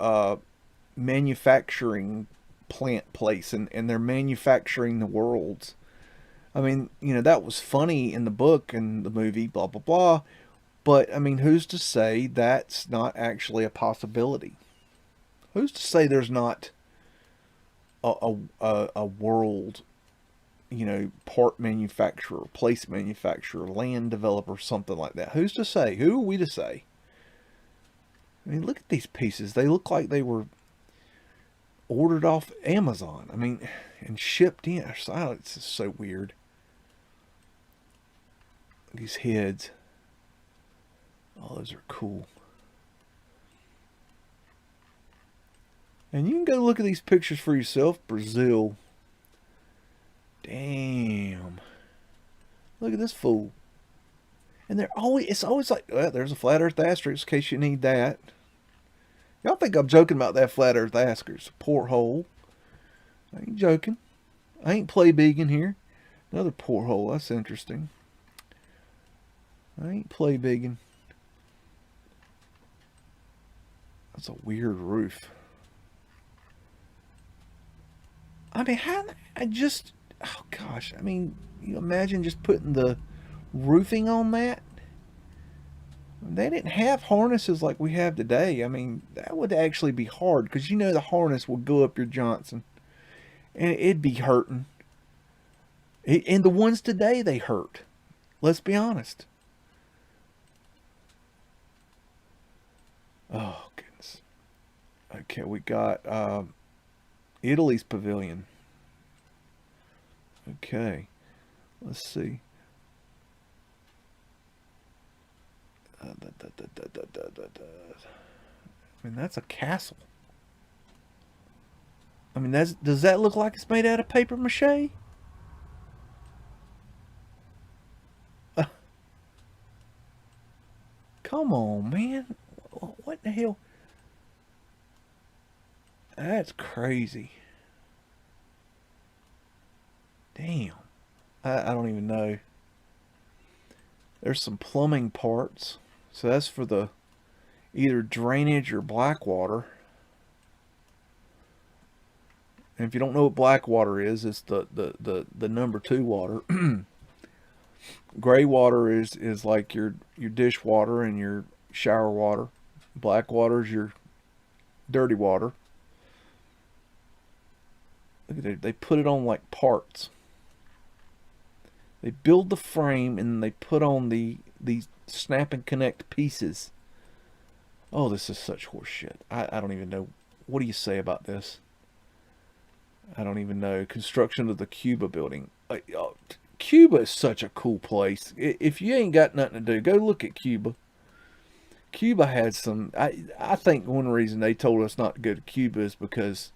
manufacturing plant place, and they're manufacturing the worlds. I mean, you know, that was funny in the book and the movie, blah, blah, blah. But, I mean, who's to say that's not actually a possibility? Who's to say there's not a world, you know, part manufacturer, place manufacturer, land developer, something like that? Who's to say? Who are we to say? I mean, look at these pieces. They look like they were ordered off Amazon. I mean, and shipped in. It's just so weird. These heads. Oh, those are cool. And you can go look at these pictures for yourself. Brazil. Damn. Look at this fool. And it's always like, well, there's a flat earth asterisk in case you need that. Y'all think I'm joking about that flat earth asterisk. Porthole. I ain't joking. I ain't play bigging here. Another porthole. That's interesting. I ain't play bigging. That's a weird roof. I mean, oh gosh, I mean, you imagine just putting the roofing on that? They didn't have harnesses like we have today. I mean, that would actually be hard, because you know the harness would go up your Johnson, and it'd be hurting. And the ones today, they hurt. Let's be honest. Oh, goodness. Okay, we got Italy's pavilion. Okay, let's see. I mean, that's a castle. I mean, does that look like it's made out of paper mache? Come on, man. What the hell? That's crazy. Damn. I don't even know. There's some plumbing parts. So that's for the either drainage or black water. And if you don't know what black water is, it's the number 2 water. Gray water is like your dish water and your shower water. Black water is your dirty water. Look at it. They put it on like parts. They build the frame and they put on these snap and connect pieces. Oh, this is such horse shit. I don't even know. What do you say about this? I don't even know. Construction of the Cuba building. Cuba is such a cool place. If you ain't got nothing to do, go look at Cuba. Cuba had some. I think one reason they told us not to go to Cuba is because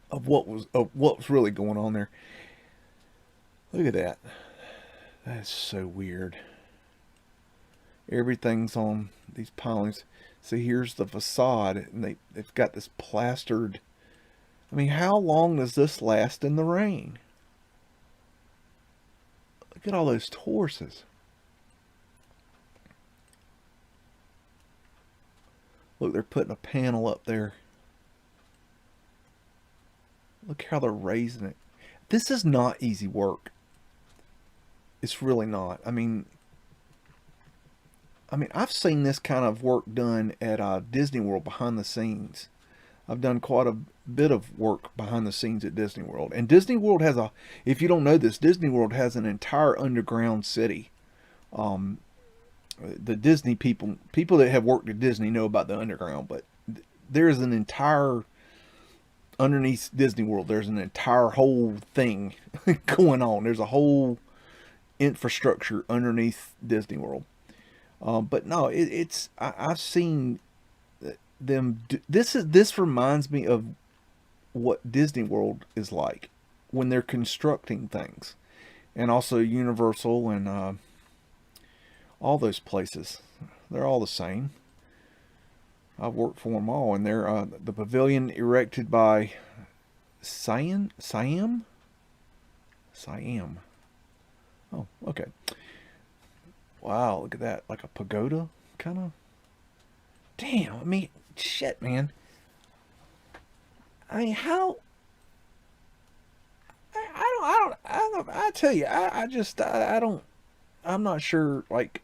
of what was really going on there. Look at that. That's so weird. Everything's on these pilings. See, here's the facade, and they've got this plastered. I mean, how long does this last in the rain? Look at all those horses. Look, they're putting a panel up there. Look how they're raising it. This is not easy work. It's really not. I mean, I've seen this kind of work done at Disney World behind the scenes. I've done quite a bit of work behind the scenes at Disney World. And Disney World has if you don't know this, Disney World has an entire underground city. The Disney people that have worked at Disney know about the underground, but there's an entire, underneath Disney World, there's an entire whole thing going on. There's a whole infrastructure underneath Disney World. But no, I've seen them this reminds me of what Disney World is like when they're constructing things, and also Universal and all those places. They're all the same. I've worked for them all, and they're the pavilion erected by Siam. Oh, okay. Wow, look at that, like a pagoda kind of. Damn, I mean, shit, man. I mean, how? I tell you, I don't. I'm not sure. Like,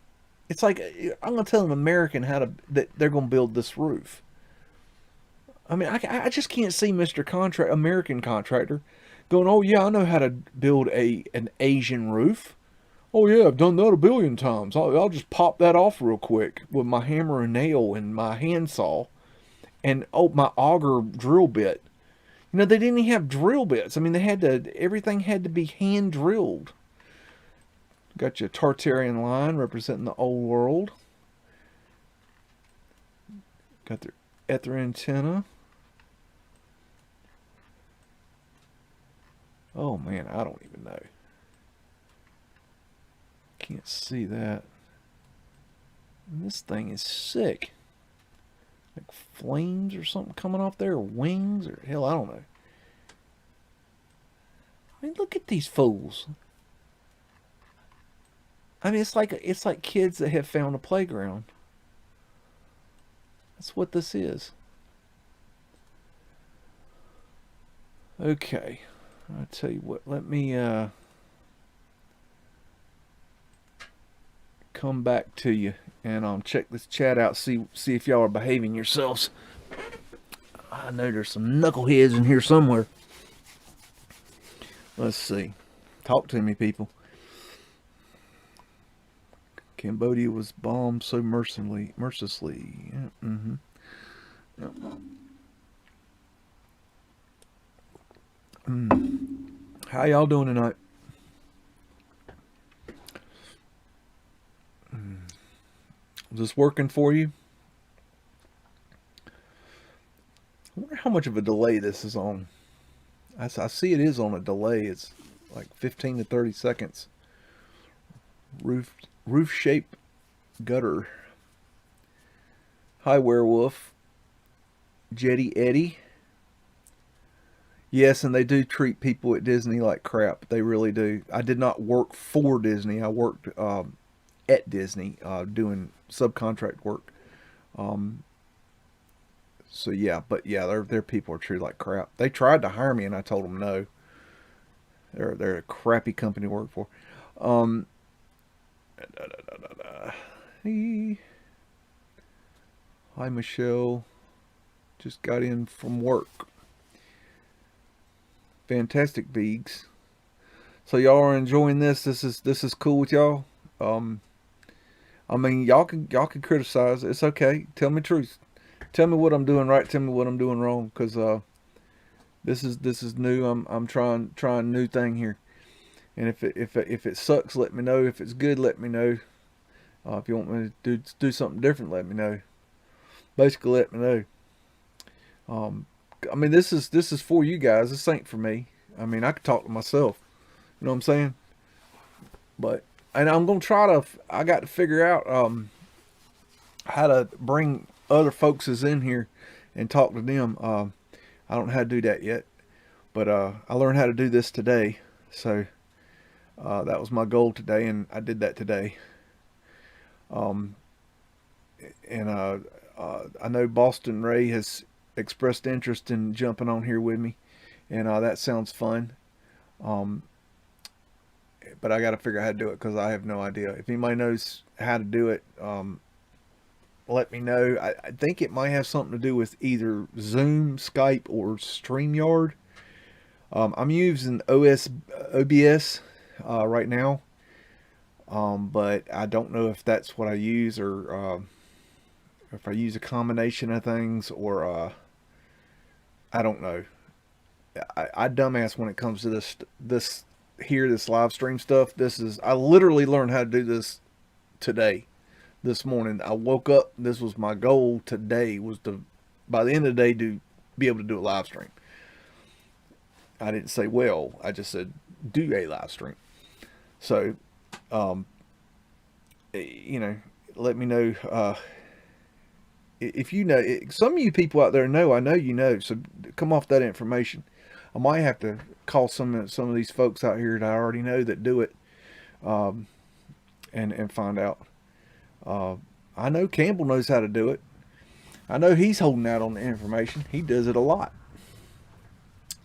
it's like I'm gonna tell an American that they're gonna build this roof. I mean, I just can't see American contractor going, oh yeah, I know how to build an Asian roof. Oh yeah, I've done that a billion times. I'll just pop that off real quick with my hammer and nail and my handsaw and my auger drill bit. You know, they didn't even have drill bits. I mean, everything had to be hand drilled. Got your Tartarian line representing the old world. Got their ether antenna. Oh man, I don't even know. Can't see that. And this thing is sick. Like flames or something coming off there, or wings, or hell, I don't know. I mean, look at these fools. I mean, it's like kids that have found a playground. That's what this is. Okay, I'll tell you what. Let me come back to you and check this chat out. See if y'all are behaving yourselves. I know there's some knuckleheads in here somewhere. Let's see. Talk to me, people. Cambodia was bombed so mercilessly. Yeah, mm-hmm. Yep. How y'all doing tonight? Is this working for you? I wonder how much of a delay this is on. I see it is on a delay. It's like 15 to 30 seconds. Roof shape gutter. Hi, Werewolf. Jetty Eddie. Yes, and they do treat people at Disney like crap. They really do. I did not work for Disney. I worked at Disney doing subcontract work. So yeah, but yeah, their people are treated like crap. They tried to hire me, and I told them no. They're a crappy company to work for. Um, hey, hi Michelle, just got in from work. Fantastic, Beags. So y'all are enjoying this. This is cool with y'all. Um, I mean, y'all can criticize. It's okay. Tell me truth. Tell me what I'm doing right. Tell me what I'm doing wrong. Cause this is new. I'm trying a new thing here. And if it sucks, let me know. If it's good, let me know. If you want me to do something different, let me know. Basically, let me know. Um, I mean, this is for you guys. This ain't for me. I mean, I could talk to myself. You know what I'm saying? But and I'm gonna try to. I got to figure out how to bring other folks in here and talk to them. I don't know how to do that yet, but I learned how to do this today. So that was my goal today, and I did that today. Um, and I know Boston Ray has expressed interest in jumping on here with me, and that sounds fun. Um, but I got to figure out how to do it because I have no idea. If anybody knows how to do it, let me know. I think it might have something to do with either Zoom, Skype, or StreamYard. I'm using OBS right now, but I don't know if that's what I use or if I use a combination of things or I don't know. I dumbass when it comes to this live stream stuff. I literally learned how to do this today. This morning I woke up. This was my goal today, was to by the end of the day be able to do a live stream. I didn't say I just said do a live stream. So let me know if you know. Some of you people out there know. I know you know. So come off that information. I might have to call some of these folks out here that I already know that do it, and find out. I know Campbell knows how to do it. I know he's holding out on the information. He does it a lot.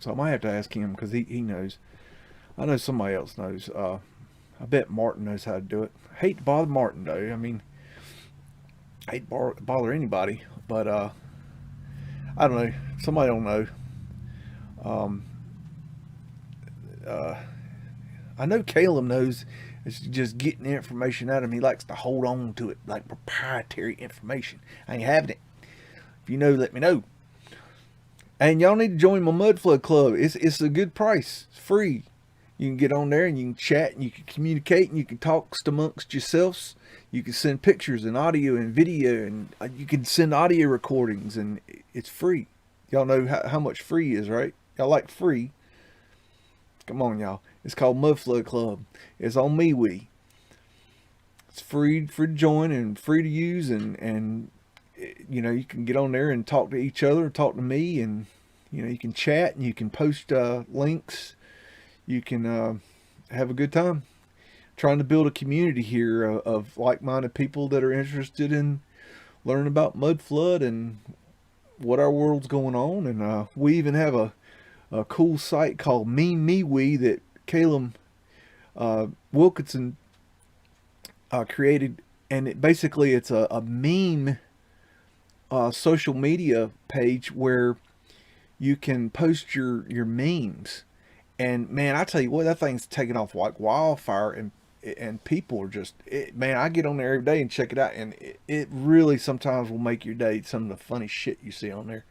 So I might have to ask him because he knows. I know somebody else knows. I bet Martin knows how to do it. I hate to bother Martin though. I mean, I hate to bother anybody, but I don't know. Somebody don't know. Um, I know Caleb knows. It's just getting the information out of him. He likes to hold on to it like proprietary information. I ain't having it. If you know, let me know. And y'all need to join my Mudflood club. It's a good price. It's free. You can get on there and you can chat and you can communicate and you can talk amongst yourselves. You can send pictures and audio and video and you can send audio recordings and it's free. Y'all know how much free is, right? Y'all like free. Come on, y'all. It's called Mudflood Club. It's on MeWe. It's free to join and free to use and you can get on there and talk to each other and talk to me and you can chat and you can post links. You can have a good time. Trying to build a community here of like-minded people that are interested in learning about Mudflood and what our world's going on. And we even have a cool site called MeWe that Caleb Wilkinson created, and it's a meme social media page where you can post your memes. And man, I tell you what, that thing's taking off like wildfire, and people are just man. I get on there every day and check it out, and it really sometimes will make your day. Some of the funny shit you see on there.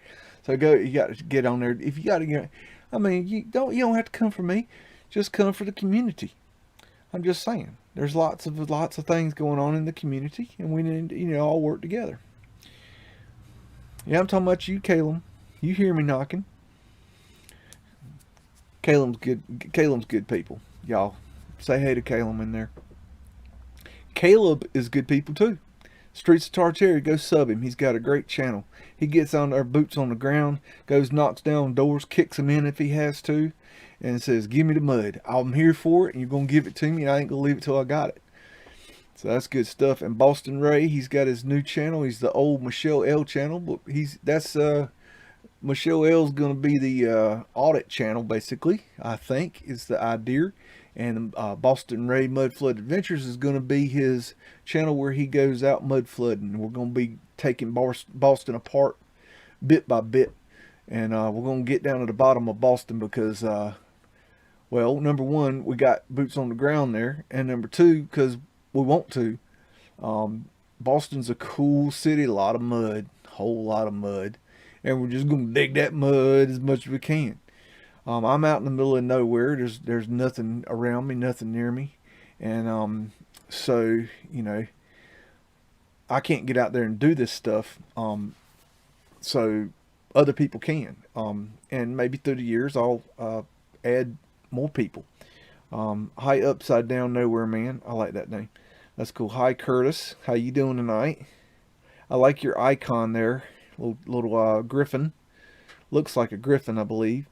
So you got to get on there. If you got to get, I mean, you don't have to come for me. Just come for the community. I'm just saying. There's lots of things going on in the community, and we need to, all work together. Yeah, I'm talking about you, Caleb. You hear me knocking. Caleb's good people. Y'all say hey to Caleb in there. Caleb is good people too. Streets of Tartaria, go sub him. He's got a great channel. He gets on our boots on the ground, goes, knocks down doors, kicks them in if he has to, and says, give me the mud. I'm here for it, and you're going to give it to me, and I ain't going to leave it till I got it. So that's good stuff. And Boston Ray, he's got his new channel. He's the old Michelle L channel, but that's Michelle L is going to be the audit channel, basically. I think is the idea. And Boston Ray Mudflood Adventures is going to be his channel where he goes out mud flooding. We're going to be taking Boston apart bit by bit, and we're going to get down to the bottom of Boston because, well, number one, we got boots on the ground there, and number two, because we want to. Boston's a cool city, a lot of mud, whole lot of mud, and we're just going to dig that mud as much as we can. I'm out in the middle of nowhere. There's nothing around me, nothing near me, and so you know I can't get out there and do this stuff. So other people can, and maybe through the years I'll add more people. Hi Upside Down Nowhere Man, I like that name. That's cool. Hi Curtis, how you doing tonight? I like your icon there, little griffin. Looks like a griffin, I believe.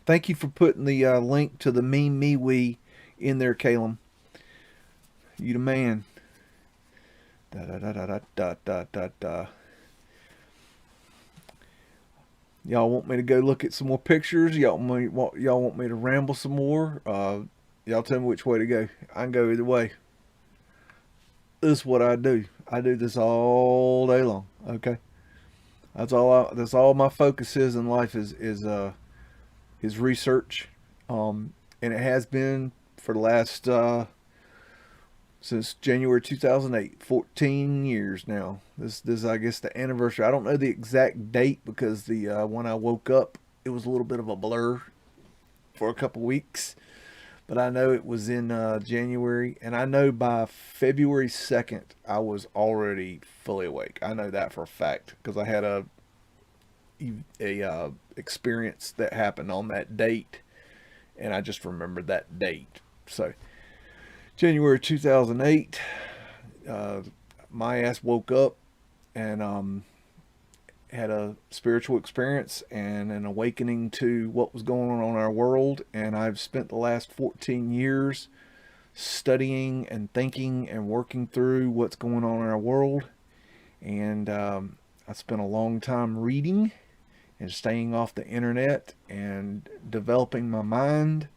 Thank you for putting the link to the Meme MeWe in there, Caleb. You the man. Y'all want me to go look at some more pictures? Y'all want me to ramble some more? Y'all tell me which way to go. I can go either way. This is what I do. I do this all day long. Okay, that's all my focus is in life is research, and it has been for the last since January 2008, 14 years now. This is I guess the anniversary. I don't know the exact date because the when I woke up it was a little bit of a blur for a couple weeks, but I know it was in January, and I know by February 2nd I was already fully awake. I know that for a fact because I had a experience that happened on that date, and I just remembered that date. So January 2008, my ass woke up and had a spiritual experience and an awakening to what was going on in our world. And I've spent the last 14 years studying and thinking and working through what's going on in our world. And I spent a long time reading and staying off the internet and developing my mind.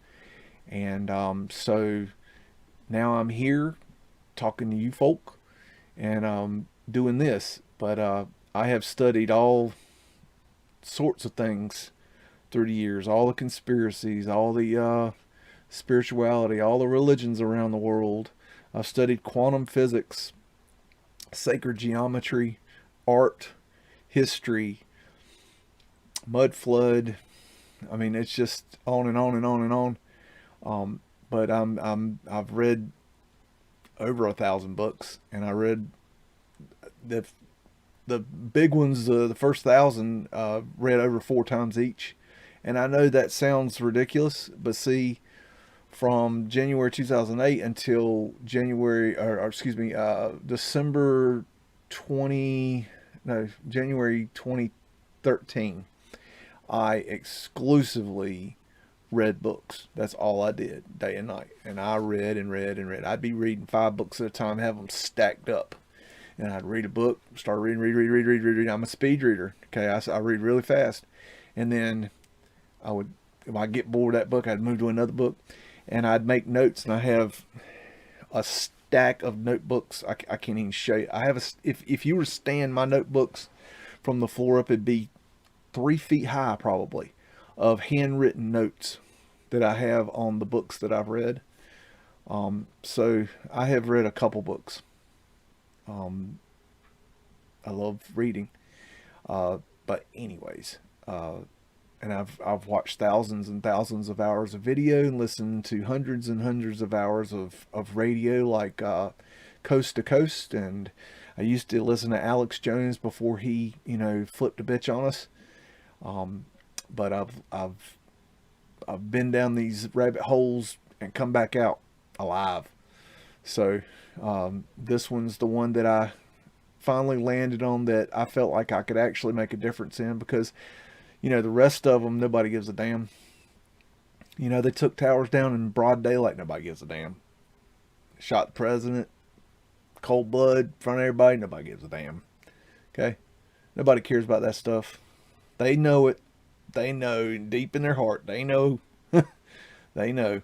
And so now I'm here talking to you folk and doing this. But I have studied all sorts of things through the years, all the conspiracies, all the spirituality, all the religions around the world. I've studied quantum physics, sacred geometry, art, history, Mudflood. I mean, it's just on and on and on and on. But I've read over 1,000 books, and I read the big ones, the first 1,000, read over 4 times each. And I know that sounds ridiculous, but see, from January 2008 until December January 2013, I exclusively read books. That's all I did, day and night. And I read and read and read. I'd be reading 5 books at a time, have them stacked up. And I'd read a book, start reading, read. I'm a speed reader. Okay, I read really fast. And then if I get bored of that book, I'd move to another book. And I'd make notes, and I have a stack of notebooks. I can't even show you. I have if you were to stand my notebooks from the floor up, it'd be 3 feet high probably, of handwritten notes that I have on the books that I've read. So I have read a couple books. I love reading. But anyways, and I've watched thousands and thousands of hours of video and listened to hundreds and hundreds of hours of radio, like Coast to Coast. And I used to listen to Alex Jones before he, flipped a bitch on us. But I've been down these rabbit holes and come back out alive. So this one's the one that I finally landed on, that I felt like I could actually make a difference in, because the rest of them, nobody gives a damn. You know, they took towers down in broad daylight. Nobody gives a damn. Shot the president, cold blood, in front of everybody. Nobody gives a damn. Okay? Nobody cares about that stuff. They know it. They know deep in their heart. They know. They know.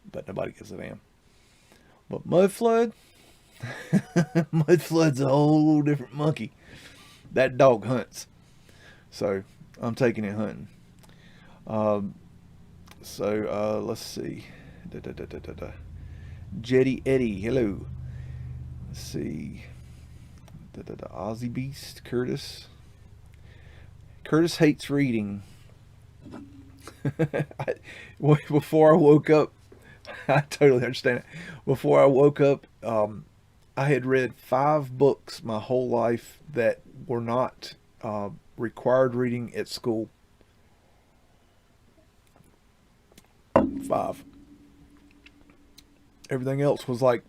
But nobody gives a damn. But Mudflood, Mudflood's a whole different monkey. That dog hunts. So I'm taking it hunting. Um, let's see. Da, da, da, da, da, da. Jetty Eddie, hello. Let's see. Da, da, da. Aussie Beast, Curtis. Curtis hates reading. Before I woke up, I totally understand it. Before I woke up, I had read 5 books my whole life that were not required reading at school. 5. Everything else was like,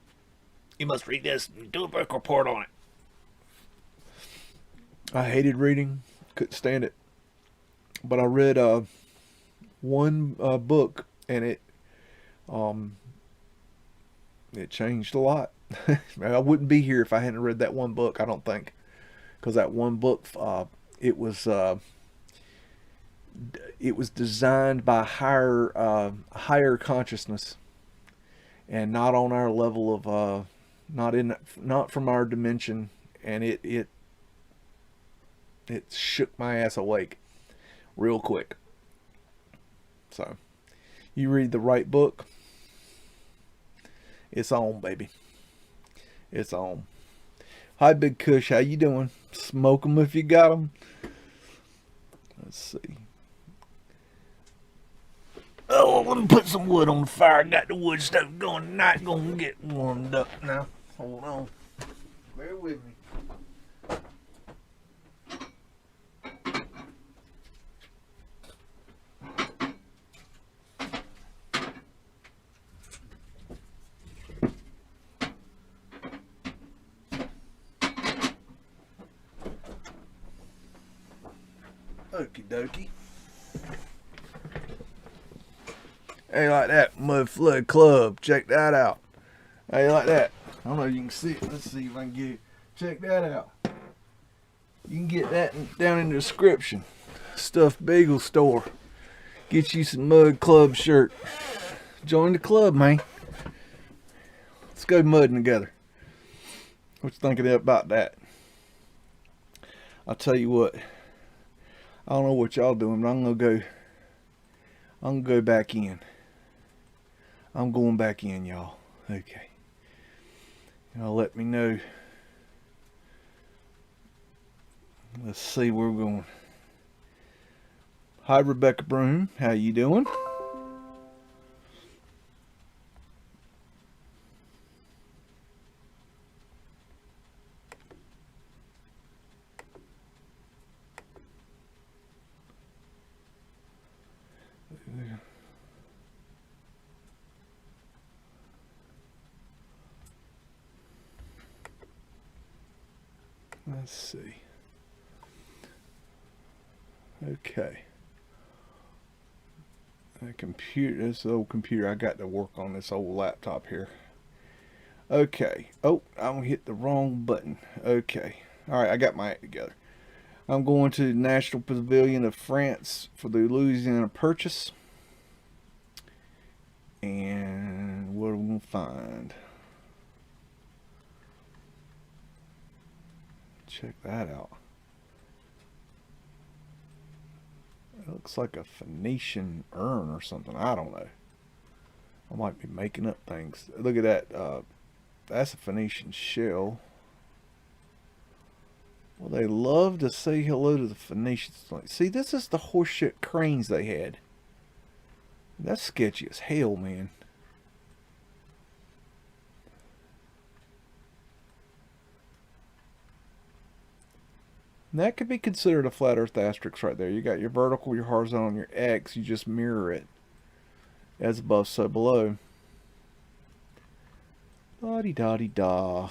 you must read this and do a book report on it. I hated reading, couldn't stand it. But I read one book, and it changed a lot. I wouldn't be here if I hadn't read that one book, I don't think, because that one book, it was designed by higher consciousness, and not on our level of not from our dimension, and it shook my ass awake real quick. So you read the right book, it's on, baby. It's on. Hi, Big Kush. How you doing? Smoke 'em if you got 'em. Let's see. Oh, let me put some wood on the fire. Got the wood stove going. Not gonna get warmed up now. Hold on. Bear with me. Okie dokie. Hey, like that Mudflood Club. Check that out. Hey, like that. I don't know if you can see it. Let's see if I can get it. Check that out. You can get that down in the description. Stuffed Bagel Store. Get you some Mud Club shirt. Join the club, man. Let's go mudding together. What you thinking about that? I'll tell you what. I don't know what y'all doing, but I'm gonna go back in. I'm going back in, y'all. Okay. Y'all let me know. Let's see where we're going. Hi, Rebecca Broom. How you doing? Let's see. Okay. This old computer. I got to work on this old laptop here. Okay. Oh, I'm gonna hit the wrong button. Okay. All right, I got my act together. I'm going to the National Pavilion of France for the Louisiana Purchase. And what are we gonna find? Check that out. It looks like a Phoenician urn or something. I don't know. I might be making up things. Look at that. That's a Phoenician shell. Well, they love to say hello to the Phoenicians. See, this is the horseshit cranes they had. That's sketchy as hell, man. And that could be considered a flat earth asterisk right there. You got your vertical, your horizontal, and your X. You just mirror it. As above, so below. La-di-da-di-da.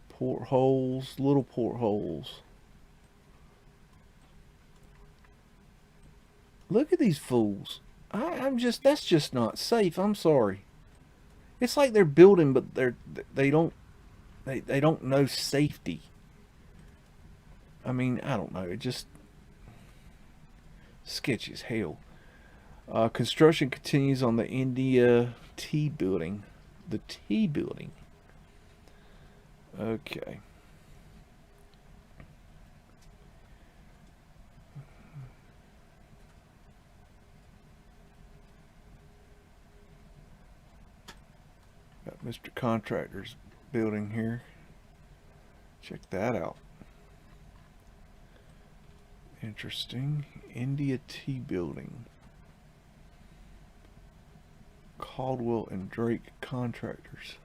Portholes, little portholes. Look at these fools. That's just not safe. I'm sorry. It's like they're building, but they don't they don't know safety. I mean, I don't know. It just sketchy as hell. Construction continues on the India T building. The T building. Okay. Got Mr. Contractor's building here. Check that out. Interesting. India T building. Caldwell and Drake Contractors.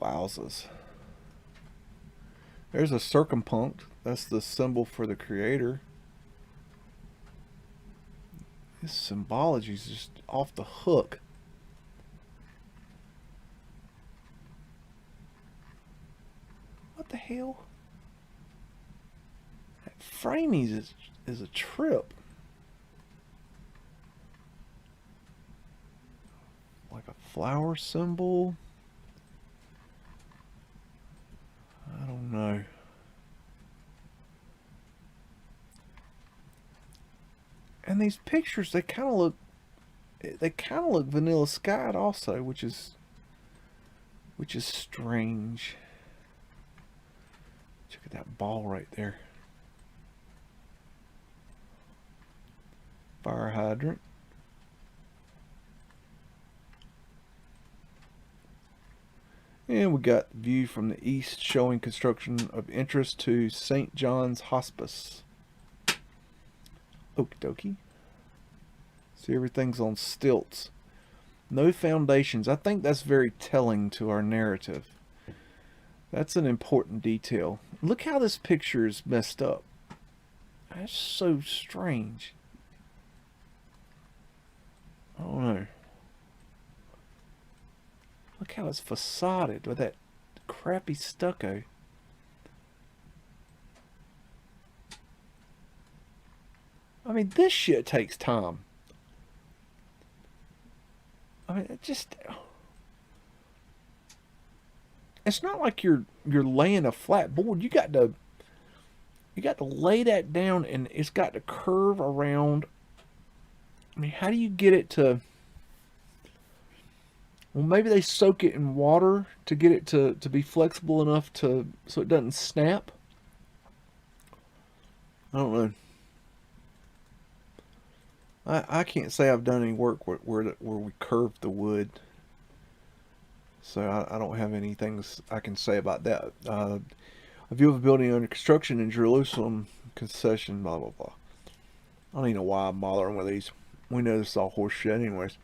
Wowzers. There's a circumpunct. That's the symbol for the creator. This symbology is just off the hook. What the hell? That framing is a trip. Like a flower symbol. I don't know. And these pictures, they kind of look vanilla skied also, which is strange. Check out that ball right there. Fire hydrant. And we got the view from the east showing construction of interest to St. John's Hospice. Okie dokie. See, everything's on stilts. No foundations. I think that's very telling to our narrative. That's an important detail. Look how this picture is messed up. That's so strange. I don't know. Look how it's facaded with that crappy stucco. I mean, this shit takes time. I mean, it's not like you're laying a flat board. You got to lay that down, and it's got to curve around. I mean, how do you get it to? Well, maybe they soak it in water to get it to be flexible enough so it doesn't snap. I don't know. I can't say I've done any work where we curved the wood, so I don't have anything I can say about that. A view of a building under construction in Jerusalem, concession, blah blah blah. I don't even know why I'm bothering with these. We know this is all horse shit anyways.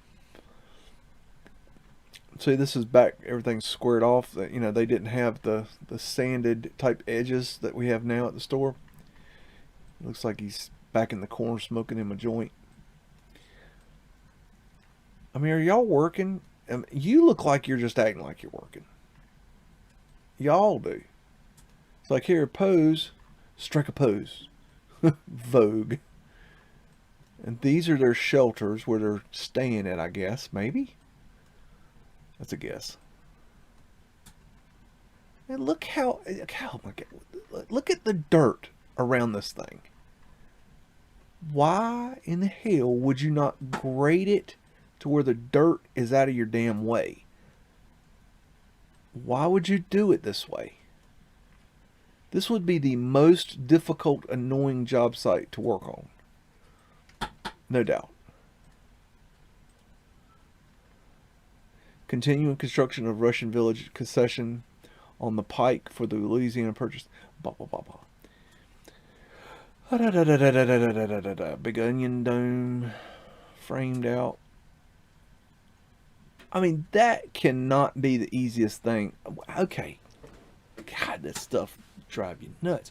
See, this is back, everything's squared off. That, you know, they didn't have the sanded type edges that we have now at the store. It looks like he's back in the corner smoking him a joint. I mean, are y'all working? You look like you're just acting like you're working. Y'all do. It's like, here, pose. Strike a pose. Vogue. And these are their shelters where they're staying at, I guess. Maybe? That's a guess. And look how, oh my God, look at the dirt around this thing. Why in the hell would you not grade it to where the dirt is out of your damn way? Why would you do it this way? This would be the most difficult, annoying job site to work on. No doubt. Continuing construction of Russian Village concession on the Pike for the Louisiana Purchase. Blah, blah, blah, blah. Big onion dome framed out. I mean, that cannot be the easiest thing. Okay. God, this stuff drives you nuts.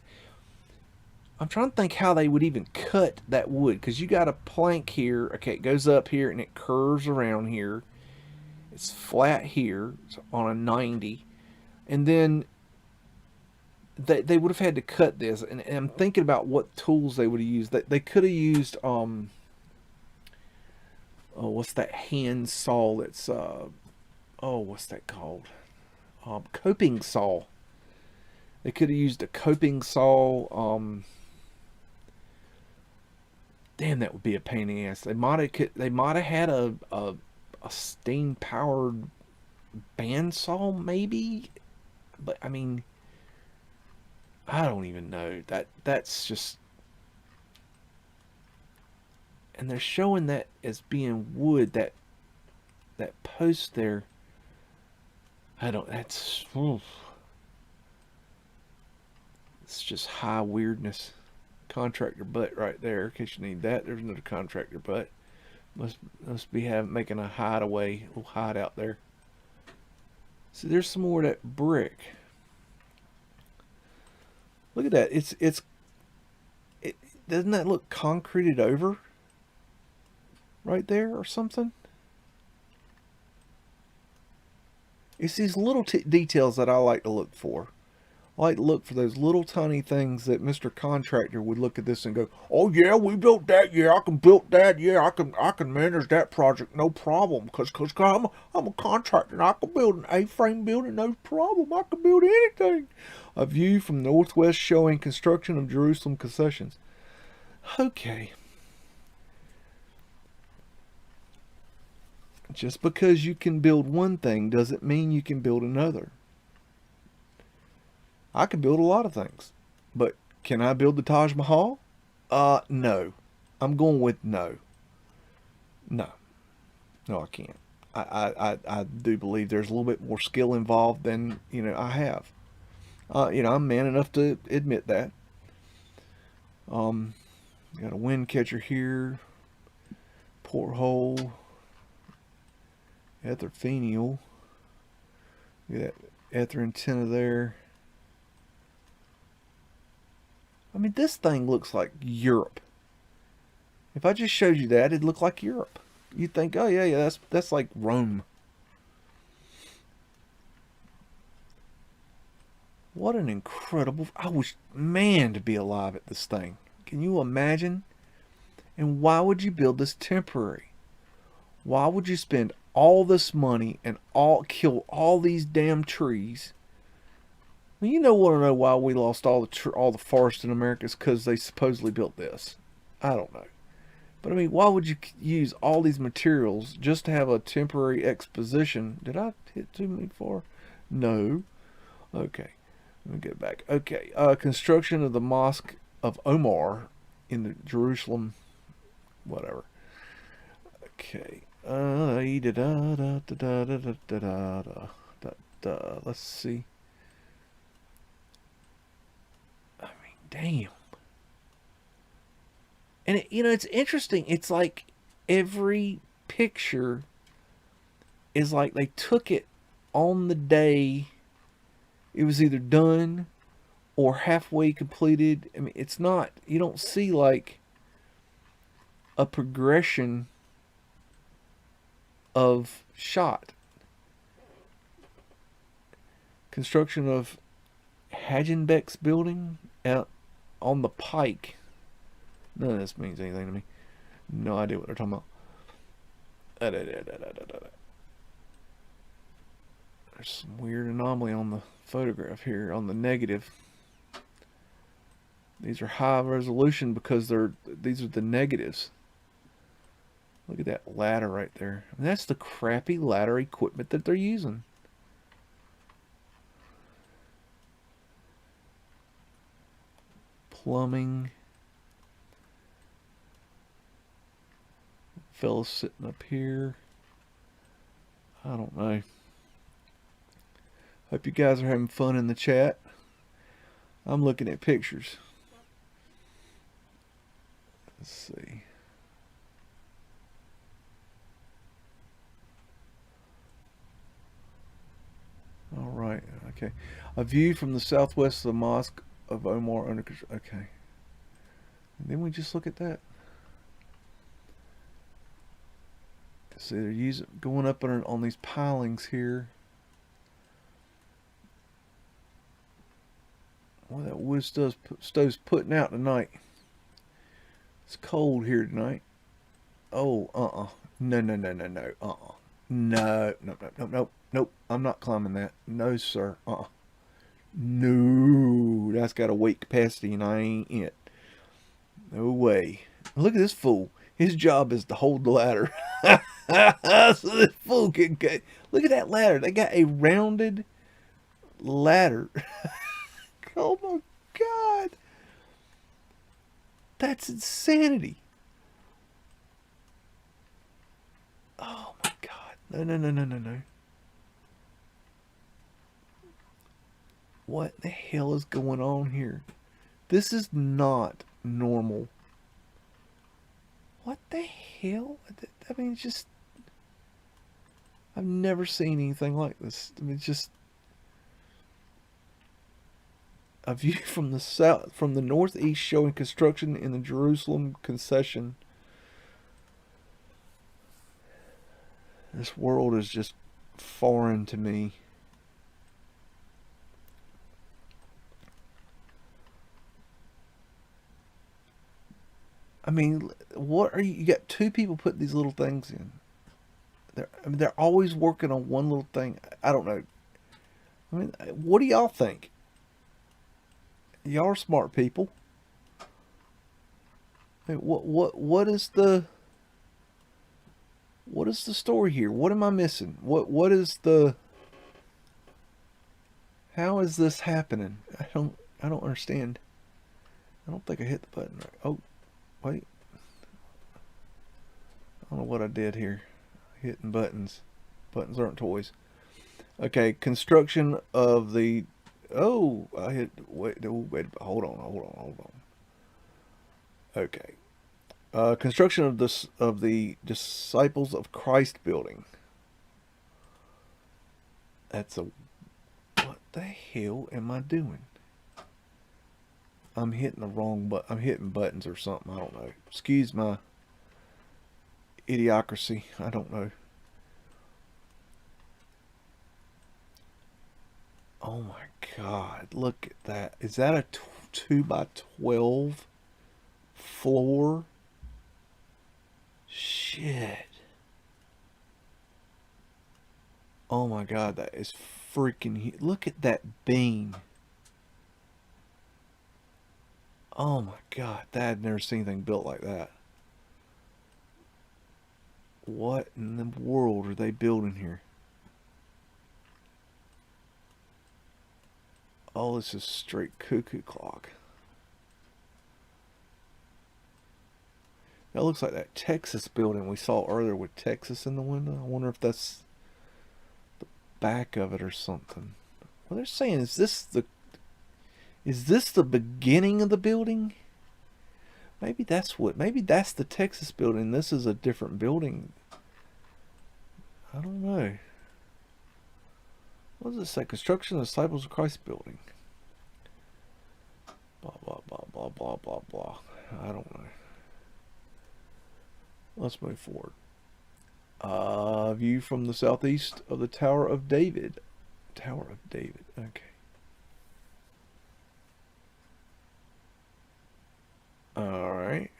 I'm trying to think how they would even cut that wood, because you got a plank here. Okay, it goes up here and it curves around here. It's flat here, it's on a 90, and then they would have had to cut this, and I'm thinking about what tools they would have used. They could have used oh, what's that hand saw that's oh, what's that called? Coping saw. They could have used a coping saw. Damn, that would be a pain in the ass. They might have had a steam powered bandsaw maybe, but I mean, I don't even know. That's just, and they're showing that as being wood. That post there. I don't. That's. Oof. It's just high weirdness. Contractor butt right there. In case you need that, there's another contractor butt. Must be making a hideaway, little hideout there. See, there's some more of that brick. Look at that. It doesn't that look concreted over right there or something? It's these little details that I like to look for. I like to look for those little tiny things that Mr. Contractor would look at this and go, "Oh yeah, we built that. Yeah, I can build that. Yeah, I can manage that project, no problem. Cause I'm a contractor and I can build an A-frame building, no problem. I can build anything." A view from northwest showing construction of Jerusalem concessions. Okay. Just because you can build one thing doesn't mean you can build another. I can build a lot of things, but can I build the Taj Mahal? No. I'm going with no. No. No, I can't. I do believe there's a little bit more skill involved than, I have. I'm man enough to admit that. Got a wind catcher here. Porthole. Ether fenial. Look at that ether antenna there. I mean, this thing looks like Europe. If I just showed you that, it'd look like Europe. You'd think, oh yeah, that's like Rome. What an incredible... I wish, man, to be alive at this thing. Can you imagine? And why would you build this temporary? Why would you spend all this money and kill all these damn trees? Well, want to know why we lost all the forest in America? Is because they supposedly built this. I don't know. But I mean, why would you use all these materials just to have a temporary exposition? Did I hit too many far? No. Okay. Let me get back. Okay. Construction of the Mosque of Omar in the Jerusalem, whatever. Okay. Let's see. I mean, damn. And it's interesting. It's like every picture is like they took it on the day it was either done or halfway completed. I mean, it's not, you don't see like a progression of shot. Construction of Hagenbeck's building out on the pike. None of this means anything to me. No idea what they're talking about. There's some weird anomaly on the photograph here, on the negative. These are high resolution because these are the negatives. Look at that ladder right there. And that's the crappy ladder equipment that they're using. Plumbing. Fellow sitting up here. I don't know. Hope you guys are having fun in the chat. I'm looking at pictures. Let's see. All right. Okay. A view from the southwest of the Mosque of Omar under control. Okay. And then we just look at that. See, they're going up on these pilings here. what his stove's putting out tonight. It's cold here tonight. Oh, No, no, no, no, no. No, no, no, no, no, nope. I'm not climbing that. No, sir. No, that's got a weight capacity and I ain't it. No way. Look at this fool. His job is to hold the ladder. So this fool can get. Look at that ladder. They got a rounded ladder. Oh my God. That's insanity. Oh my God. No, no, no, no, no, no. What the hell is going on here? This is not normal. What the hell? I mean, it's just... I've never seen anything like this. I mean, it's just... A view from the south, from the northeast, showing construction in the Jerusalem concession. This world is just foreign to me. I mean, what are you? You got two people putting these little things in. They're always working on one little thing. I don't know. I mean, what do y'all think? Y'all are smart people. I mean, what is the story here? What am I missing? What is the? How is this happening? I don't understand. I don't think I hit the button right. Oh, wait. I don't know what I did here. Hitting buttons. Buttons aren't toys. Okay, construction of the... Oh, I hit... Wait, hold on. Okay. Construction of the Disciples of Christ building. That's a... What the hell am I doing? I'm hitting the wrong button. I'm hitting buttons or something. I don't know. Excuse my idiocracy. I don't know. Oh my God. Look at that. Is that a 2x12 floor? Shit. Oh my God. That is freaking huge. Look at that beam. Oh my God. I'd never seen anything built like that. What in the world are they building here? Oh, this is straight cuckoo clock. That looks like that Texas building we saw earlier with Texas in the window. I wonder if that's the back of it or something. Well, they're saying, is this the beginning of the building? Maybe that's the Texas building. This is a different building. I don't know. What does it say? Construction of the Disciples of Christ building. Blah, blah, blah, blah, blah, blah, blah. I don't know. Let's move forward. View from the southeast of the Tower of David. Tower of David. Okay. Alright.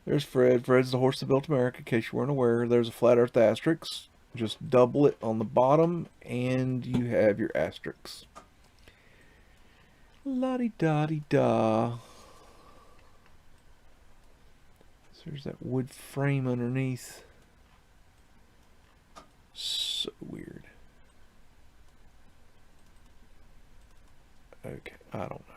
There's Fred. Fred's the horse that built America, in case you weren't aware. There's a flat earth asterisk. Just double it on the bottom, and you have your asterisks. La-di-da-di-da. So there's that wood frame underneath. So weird. Okay, I don't know.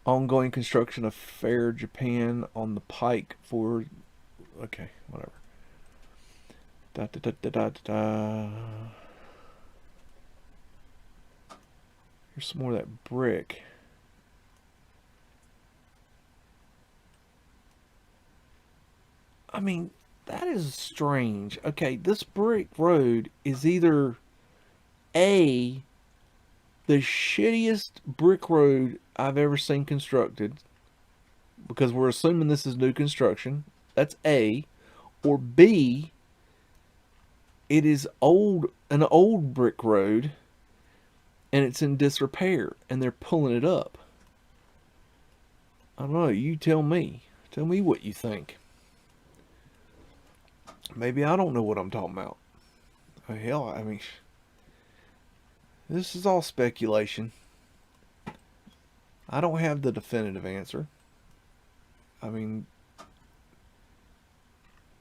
Ongoing construction of Fair Japan on the Pike for... Okay, whatever. Da da da da da da. Here's some more of that brick. I mean, that is strange. Okay, this brick road is either A, the shittiest brick road I've ever seen constructed, because we're assuming this is new construction. That's A. Or B, it is an old brick road, and it's in disrepair, and they're pulling it up. I don't know. You tell me. Tell me what you think. Maybe I don't know what I'm talking about. Oh, hell, I mean, this is all speculation. I don't have the definitive answer. I mean,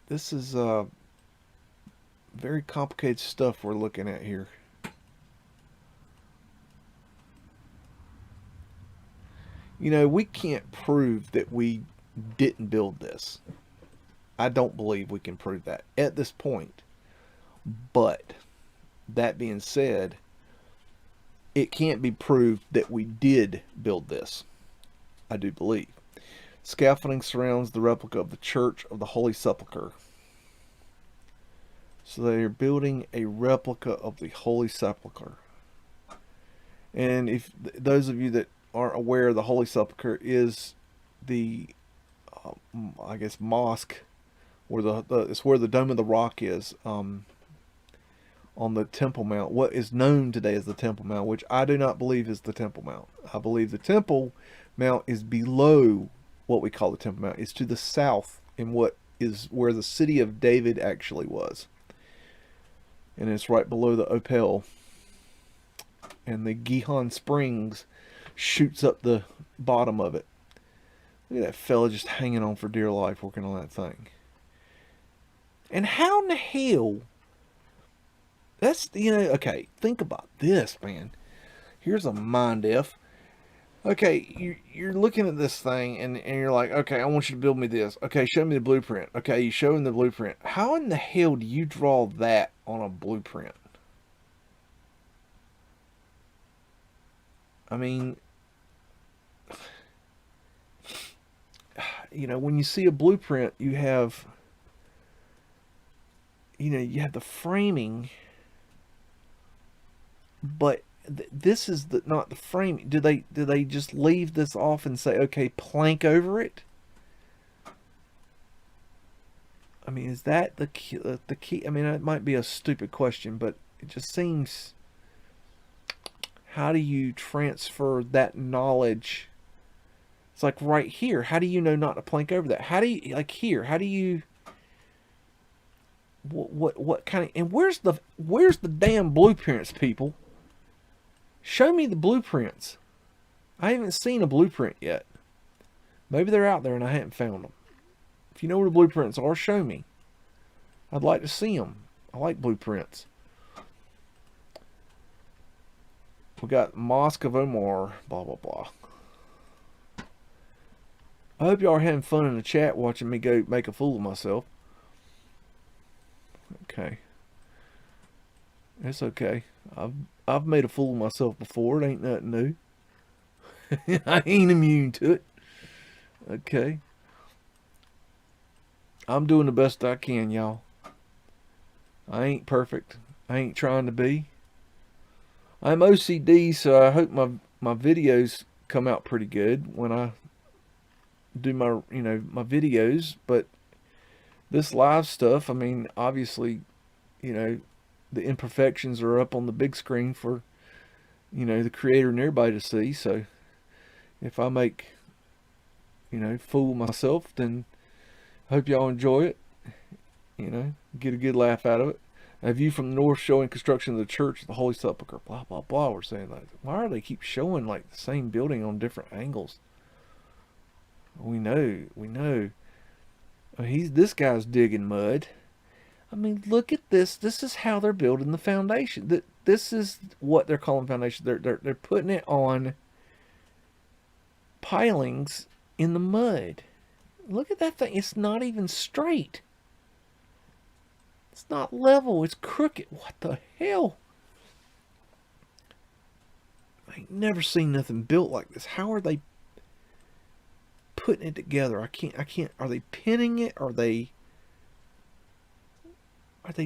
this is very complicated stuff we're looking at here. You know, we can't prove that we didn't build this. I don't believe we can prove that at this point. But that being said, it can't be proved that we did build this. I do believe. Scaffolding surrounds the replica of the Church of the Holy Sepulchre. So they are building a replica of the Holy Sepulchre. And if those of you that aren't aware, the Holy Sepulchre is the, I guess, mosque, where it's where the Dome of the Rock is, on the Temple Mount. What is known today as the Temple Mount, which I do not believe is the Temple Mount. I believe the Temple Mount is below what we call the Temple Mount. It's to the south in what is where the city of David actually was. And it's right below the Opel. And the Gihon Springs shoots up the bottom of it. Look at that fella just hanging on for dear life working on that thing. And how in the hell... That's, you know, okay, think about this, man. Here's a mind F. Okay, you're looking at this thing, and you're like, okay, I want you to build me this. Okay, show me the blueprint. Okay, you show him the blueprint. How in the hell do you draw that on a blueprint? I mean, you know, when you see a blueprint, you have, you know, you have the framing, but this is not the framing. Do they just leave this off and say, okay, plank over it? I mean, is that the key? I mean, it might be a stupid question, but it just seems, how do you transfer that knowledge? It's like right here. How do you know not to plank over that? How do you, like here, how do you, what kind of, and where's the damn blueprints, people? Show me the blueprints. I haven't seen a blueprint yet. Maybe they're out there and I haven't found them. If you know where the blueprints are, show me. I'd like to see them. I like blueprints. We got Mosque of Omar, blah, blah, blah. I hope y'all are having fun in the chat watching me go make a fool of myself. Okay. It's okay. I've made a fool of myself before. It ain't nothing new. I ain't immune to it. Okay. I'm doing the best I can, y'all. I ain't perfect. I ain't trying to be. I'm OCD, so I hope my videos come out pretty good when I do my, you know, my videos. But this live stuff, I mean, obviously, you know, the imperfections are up on the big screen for, you know, the creator and everybody to see. So if I make, you know, fool myself, then I hope y'all enjoy it. You know, get a good laugh out of it. A view from the north showing construction of the Church of the Holy Sepulchre. Blah, blah, blah. We're saying, like, why do they keep showing, like, the same building on different angles? We know. This guy's digging mud. I mean, look at this. This is how they're building the foundation. This is what they're calling foundation. They're putting it on pilings in the mud. Look at that thing. It's not even straight. It's not level. It's crooked. What the hell? I ain't never seen nothing built like this. How are they putting it together? I can't. Are they pinning it? Are they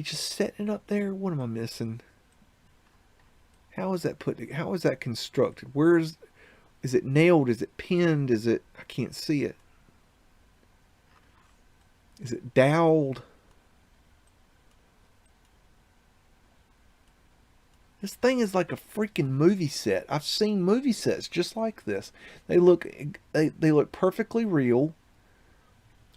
just setting it up there? What am I missing? How is that how is that constructed? Is it nailed? Is it pinned? I can't see it. Is it doweled? This thing is like a freaking movie set. I've seen movie sets just like this. They look they look perfectly real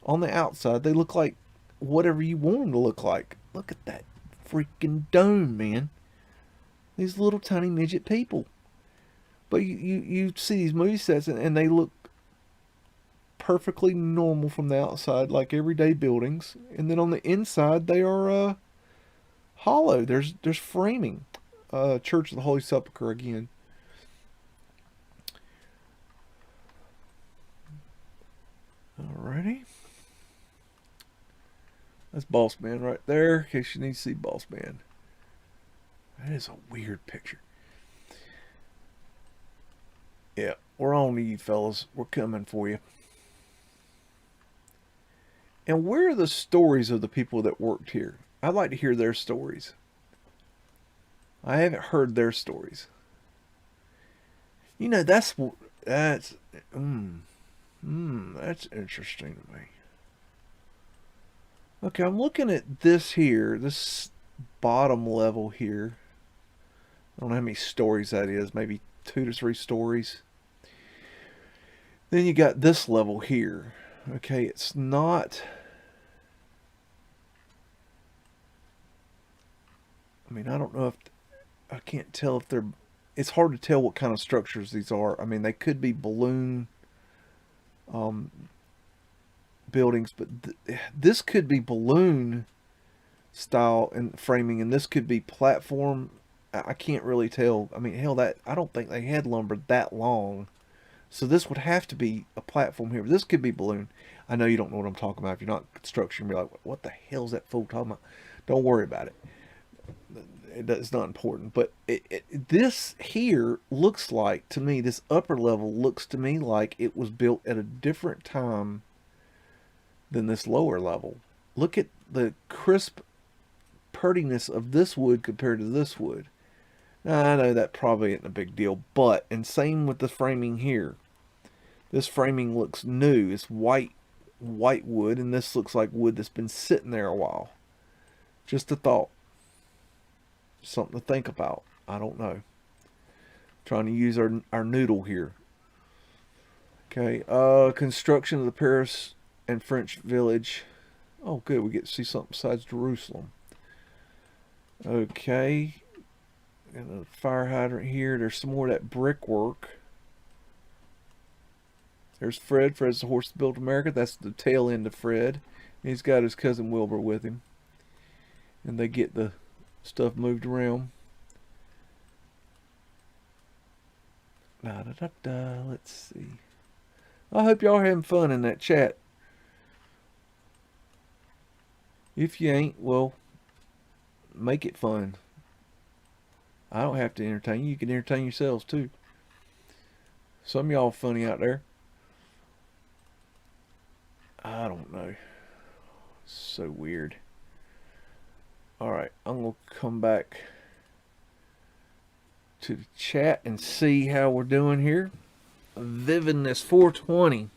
on the outside. They look like whatever you want them to look like. Look at that freaking dome, man. These little tiny midget people. But you see these movie sets and they look perfectly normal from the outside, like everyday buildings. And then on the inside, they are hollow. There's framing. Church of the Holy Sepulchre again. Alrighty. That's Boss Man right there, in case you need to see Boss Man. That is a weird picture. Yeah, we're on to you fellas. We're coming for you. And where are the stories of the people that worked here? I'd like to hear their stories. I haven't heard their stories. You know, that's interesting to me. Okay, I'm looking at this here, this bottom level here. I don't know how many stories that is, maybe 2 to 3 stories. Then you got this level here. Okay, it's not... I mean, I don't know if... I can't tell if they're... It's hard to tell what kind of structures these are. I mean, they could be balloon buildings, but this could be balloon style and framing, and this could be platform. I can't really tell. I mean, hell, that I don't think they had lumber that long, so this would have to be a platform here. But this could be balloon. I know you don't know what I'm talking about. If you're not construction, you're like, what the hell's that fool talking about? Don't worry about it. It's not important. But this here looks like, to me, this upper level looks to me like it was built at a different time than this lower level. Look at the crisp prettiness of this wood compared to this wood. Now, I know that probably isn't a big deal, but, and same with the framing here. This framing looks new. It's white wood, and this looks like wood that's been sitting there a while. Just a thought. Something to think about. I don't know. Trying to use our noodle here. Okay, construction of the Paris and French village. Oh, good. We get to see something besides Jerusalem. Okay. And a fire hydrant here. There's some more of that brickwork. There's Fred. Fred's the horse that built America. That's the tail end of Fred. He's got his cousin Wilbur with him. And they get the stuff moved around. Let's see. I hope y'all are having fun in that chat. If you ain't, well, make it fun. I don't have to entertain you. You can entertain yourselves too. Some of y'all funny out there. I don't know. So weird. Alright, I'm going to come back to the chat and see how we're doing here. Vividness 420.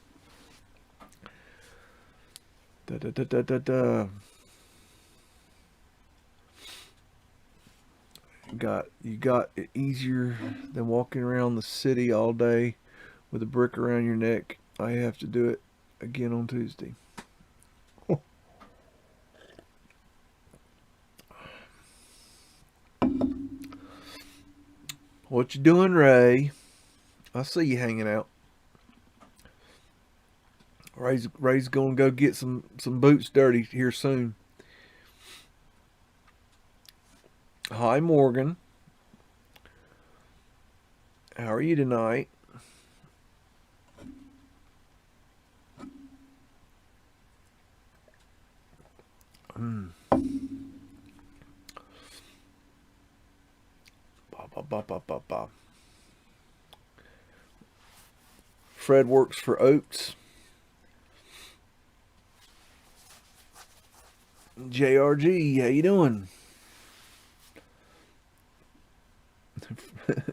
You got it easier than walking around the city all day with a brick around your neck. I have to do it again on Tuesday. What you doing, Ray? I see you hanging out. Ray's gonna go get some boots dirty here soon. Hi, Morgan. How are you tonight? Fred works for Oates. JRG, how you doing?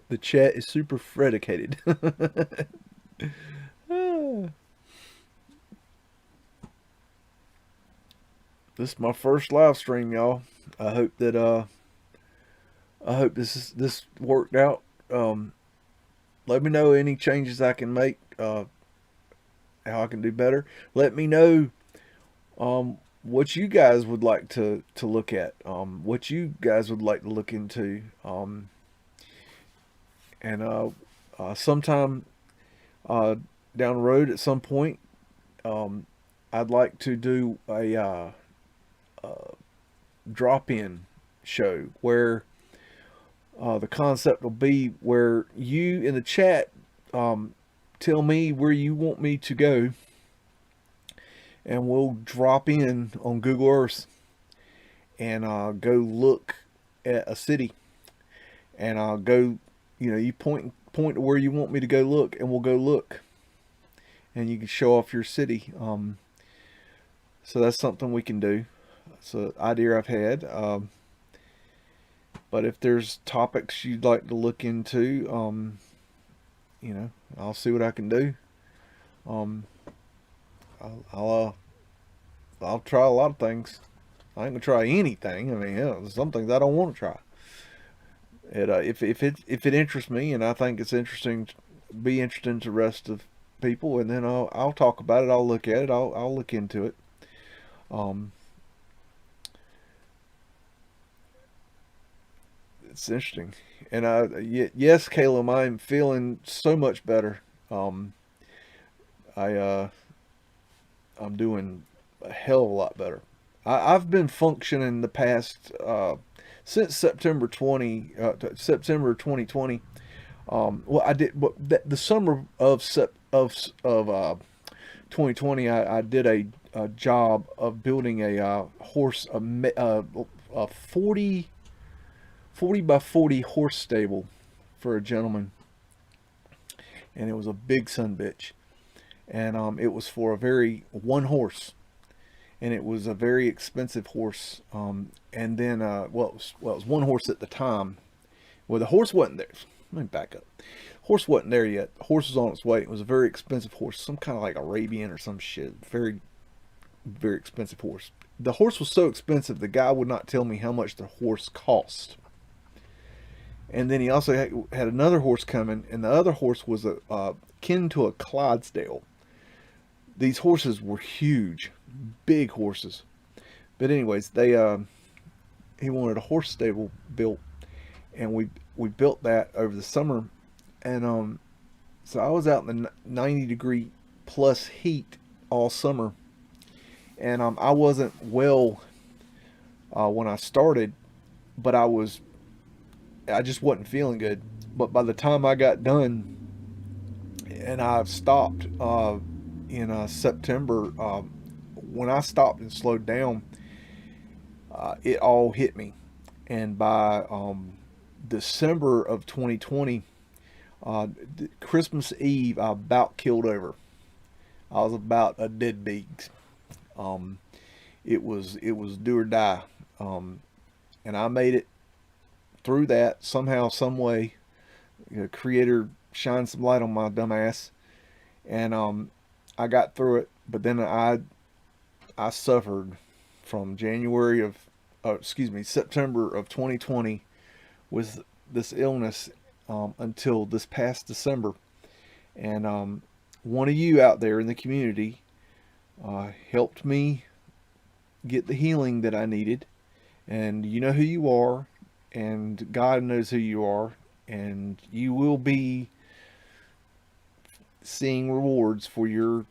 The chat is super Fredicated. This is my first live stream, y'all. I hope that I hope this worked out. Um, Let me know any changes I can make, how I can do better. Let me know what you guys would like to look at, what you guys would like to look into, and sometime uh, down the road at some point, um, I'd like to do a drop-in show where the concept will be where you in the chat um, tell me where you want me to go, and we'll drop in on Google Earth and go look at a city, and I'll go, you point to where you want me to go look, and we'll go look, and you can show off your city. So that's something we can do. It's an idea I've had. But if there's topics you'd like to look into, I'll see what I can do. Um, I'll try a lot of things. I ain't gonna try anything. I mean, there's some things I don't want to try. If it interests me and I think it's interesting, be interesting to the rest of people, and then I'll talk about it. I'll look at it. I'll look into it. Um, it's interesting, and yes, Caleb, I'm feeling so much better. I I'm doing a hell of a lot better. I've been functioning the past since September 2020. Well, I did, but the summer of 2020, I did a job of building a horse, a 40 by 40 horse stable for a gentleman, and it was a big son bitch, and it was for a very one horse, and it was a very expensive horse. And then it was one horse at the time. Well, the horse wasn't there. Let me back up. Horse wasn't there yet. The horse was on its way. It was a very expensive horse, some kind of like Arabian or some shit. Very, very expensive horse. The horse was so expensive, the guy would not tell me how much the horse cost. And then he also had another horse coming, and the other horse was kin to a Clydesdale. These horses were huge, big horses. But anyways, he wanted a horse stable built, and we built that over the summer, and so I was out in the 90-degree plus heat all summer, and I wasn't well when I started, but I just wasn't feeling good. But by the time I got done, and I stopped in September, when I stopped and slowed down, it all hit me. And by December of 2020, Christmas Eve, I about killed over. I was about a dead BEAGS. Um, it was do or die, and I made it through that somehow, some way. Creator shined some light on my dumb ass, and I got through it. But then I suffered from September of 2020 with this illness until this past December. And one of you out there in the community helped me get the healing that I needed. And you know who you are, and God knows who you are, and you will be seeing rewards for your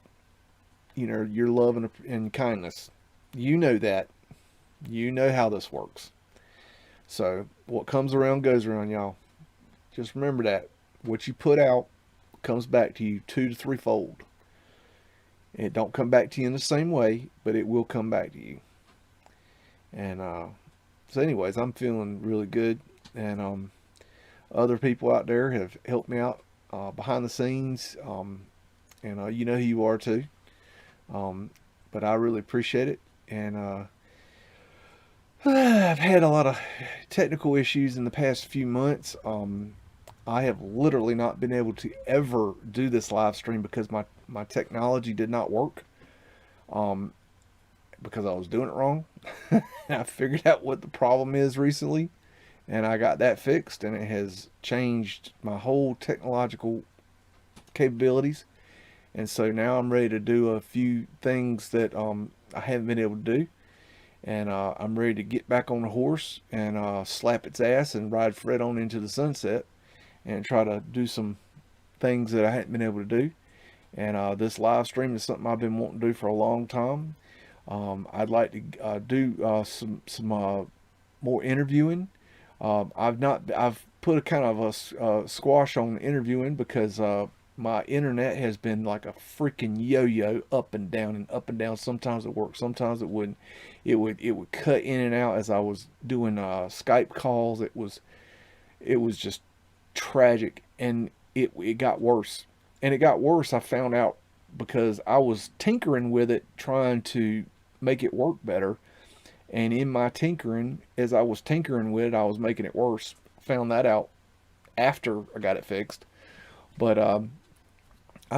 love and kindness. You know that. You know how this works. So what comes around goes around, y'all. Just remember that. What you put out comes back to you 2 to 3-fold. It don't come back to you in the same way, but it will come back to you. And so anyways, I'm feeling really good. And other people out there have helped me out behind the scenes. And you know who you are too. But I really appreciate it. And I've had a lot of technical issues in the past few months. I have literally not been able to ever do this live stream because my technology did not work. Because I was doing it wrong. I figured out what the problem is recently, and I got that fixed, and it has changed my whole technological capabilities. And so now I'm ready to do a few things that I haven't been able to do, and I'm ready to get back on the horse and slap its ass and ride Fred on into the sunset and try to do some things that I hadn't been able to do. And this live stream is something I've been wanting to do for a long time. I'd like to do some more interviewing. I've put a kind of a squash on interviewing because my internet has been like a freaking yo-yo, up and down and up and down. Sometimes it worked, sometimes it wouldn't. It would cut in and out as I was doing Skype calls. It was just tragic, and it got worse. And it got worse, I found out, because I was tinkering with it, trying to make it work better. And in my tinkering, as I was tinkering with it, I was making it worse. Found that out after I got it fixed. But I'm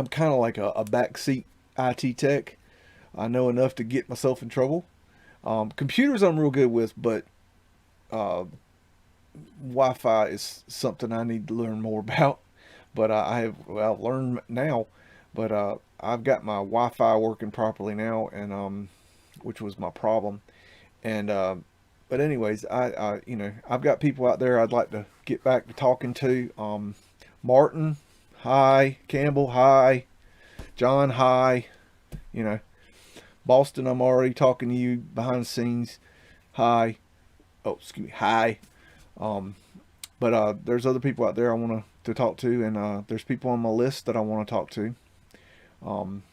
kind of like a backseat IT tech. I know enough to get myself in trouble. Computers I'm real good with, but uh, Wi-Fi is something I need to learn more about. But I've learned now. But I've got my Wi-Fi working properly now, and which was my problem. And but anyways, I've got people out there I'd like to get back to talking to. Martin, hi. Campbell, hi. John, hi. You know, Boston, I'm already talking to you behind the scenes. Hi. Oh, excuse me. Hi. Um, but there's other people out there I want to talk to, and there's people on my list that I want to talk to. Um,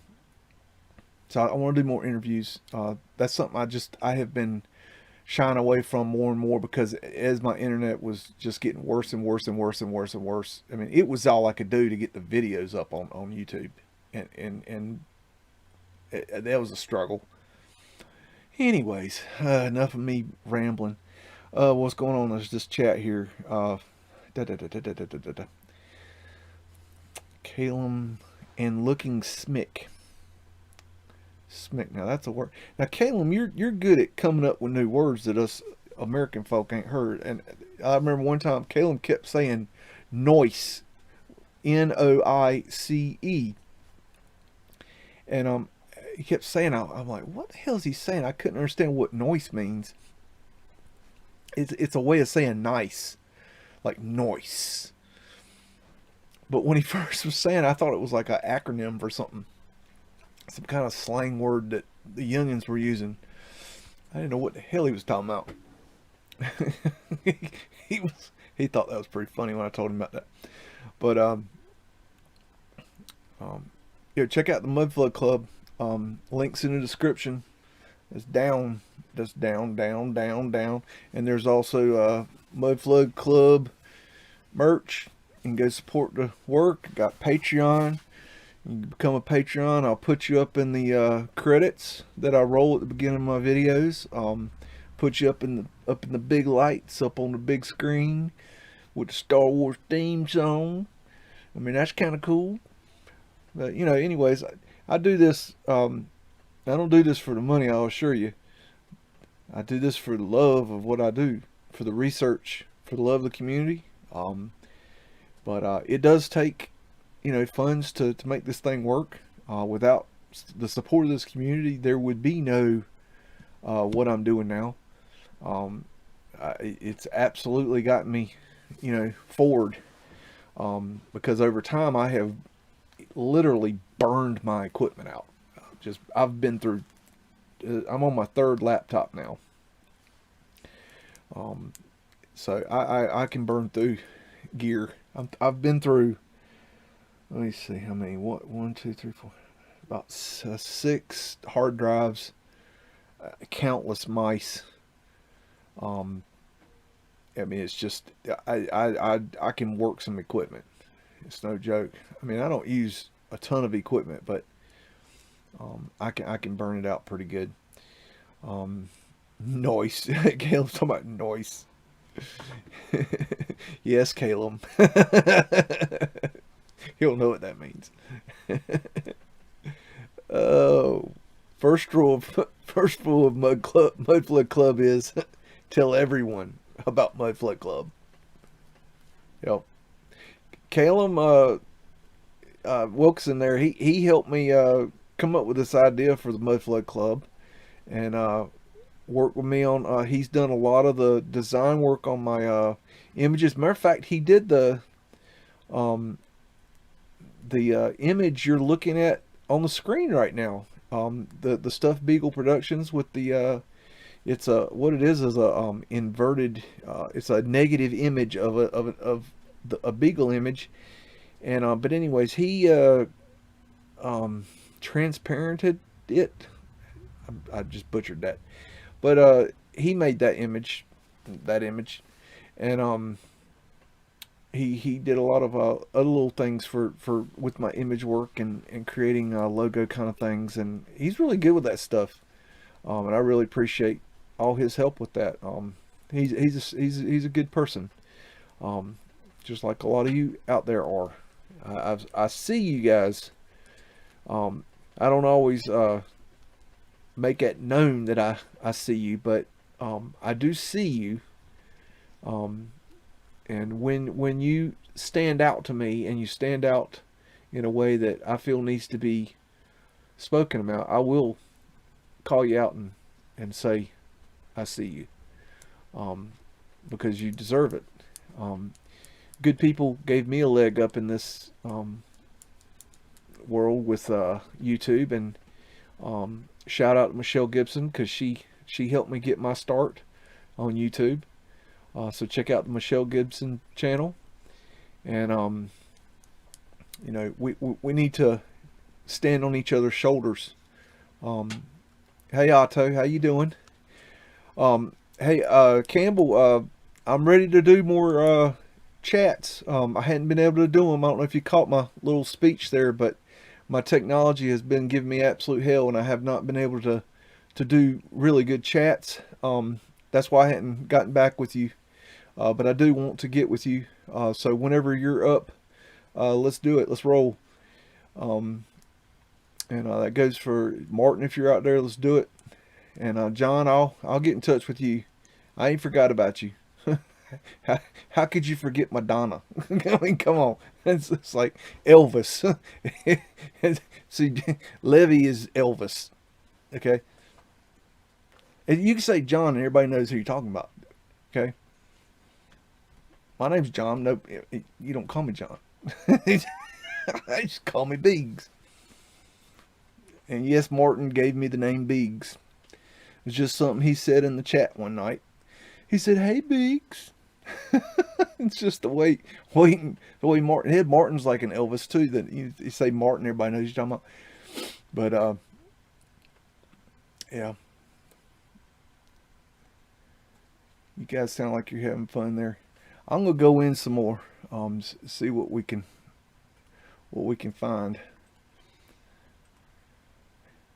so I want to do more interviews. That's something I have been shying away from more and more, because as my internet was just getting worse and worse and worse and worse and worse. I mean, it was all I could do to get the videos up on YouTube, and that was a struggle. Anyways, enough of me rambling. What's going on? There's this chat here. Da, da, da, da, da, da, da, da. Calum and looking smick. Smick. Now that's a word. Now, Calum, you're good at coming up with new words that us American folk ain't heard. And I remember one time Calum kept saying noise, Noice, and he kept saying, I'm like, what the hell is he saying? I couldn't understand what noise means. It's a way of saying nice, like noise. But when he first was saying, I thought it was like an acronym for something, some kind of slang word that the youngins were using. I didn't know what the hell he was talking about. He thought that was pretty funny when I told him about that. But check out the Mudflood Club. Links in the description. It's down, just down, down, down, down. And there's also Mudflood Club merch. You can go support the work. Got Patreon. You can become a Patreon. I'll put you up in the credits that I roll at the beginning of my videos. Put you up in the big lights, up on the big screen with the Star Wars theme song. I mean, that's kind of cool. But anyways, I do this. I don't do this for the money, I'll assure you. I do this for the love of what I do, for the research, for the love of the community. But it does take, funds to make this thing work. Without the support of this community, there would be no what I'm doing now. It's absolutely gotten me, forward. Because over time I have literally burned my equipment out. I've been through. I'm on my third laptop now. So I can burn through gear. I've been through. Let me see how many. What? 1, 2, 3, 4. About 6 hard drives. Countless mice. I mean, it's just I can work some equipment. It's no joke. I mean, I don't use a ton of equipment, but I can burn it out pretty good. Noise. Caleb's talking about noise. Yes, Caleb. He'll know what that means. Oh, first rule of Mudflood Club is tell everyone. about Mudflood Club. Yep. Calum Wilkson there, he helped me come up with this idea for the Mudflood Club, and worked with me on. He's done a lot of the design work on my images. Matter of fact, he did um, the image you're looking at on the screen right now. The Stuffed Beagle Productions with the it's a what it is a inverted. It's a negative image of a beagle image, and but anyways, he transparented it. I just butchered that, but he made that image, and he did a lot of other little things for with my image work and creating logo kind of things, and he's really good with that stuff, and I really appreciate all his help with that. He's a good person, just like a lot of you out there are. I see you guys. I don't always make it known that I see you, but I do see you. And when you stand out to me, and you stand out in a way that I feel needs to be spoken about, I will call you out and say I see you, because you deserve it. Good people gave me a leg up in this world with YouTube, and shout out to Michelle Gibson, because she helped me get my start on YouTube. So check out the Michelle Gibson channel, and you know, we need to stand on each other's shoulders. Hey Otto, how you doing? Hey Campbell, I'm ready to do more chats. I hadn't been able to do them. I don't know if you caught my little speech there, but my technology has been giving me absolute hell, and I have not been able to do really good chats. That's why I hadn't gotten back with you. But I do want to get with you. So whenever you're up, let's do it. Let's roll. And that goes for Martin. If you're out there, let's do it. And John, I'll get in touch with you. I ain't forgot about you. How could you forget Madonna? I mean, come on. It's like Elvis. See, Levy is Elvis. Okay. And you can say John, and everybody knows who you're talking about. Okay. My name's John. Nope, you don't call me John. Just call me BEAGS. And yes, Martin gave me the name BEAGS. It's just something he said in the chat one night. He said, "Hey, BEAGS." It's just the way Martin. Martin's like an Elvis too. That you say Martin, everybody knows you're talking about. But yeah, you guys sound like you're having fun there. I'm gonna go in some more, see what we can find.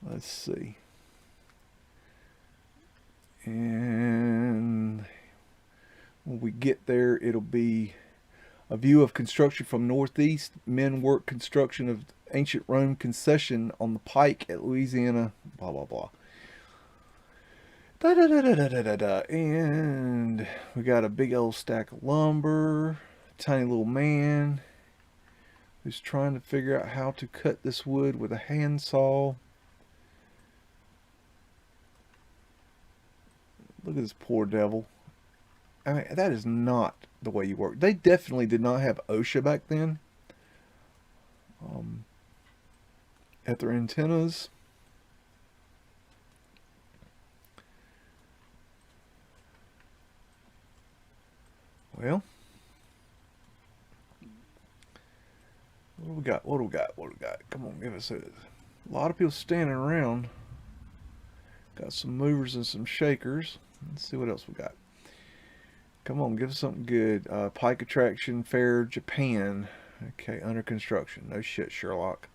Let's see. And when we get there, it'll be a view of construction from northeast. Men work construction of ancient Rome concession on the Pike at Louisiana. Blah blah blah. Da, da, da, da, da, da, da, da. And we got a big old stack of lumber. Tiny little man who's trying to figure out how to cut this wood with a handsaw. Look at this poor devil. I mean, that is not the way you work. They definitely did not have OSHA back then. At their antennas. Well, what do we got? What do we got? What do we got? Come on, give us a lot of people standing around. Got some movers and some shakers. Let's see what else we got. Come on, give us something good. Pike Attraction Fair, Japan. Okay, under construction. No shit, Sherlock.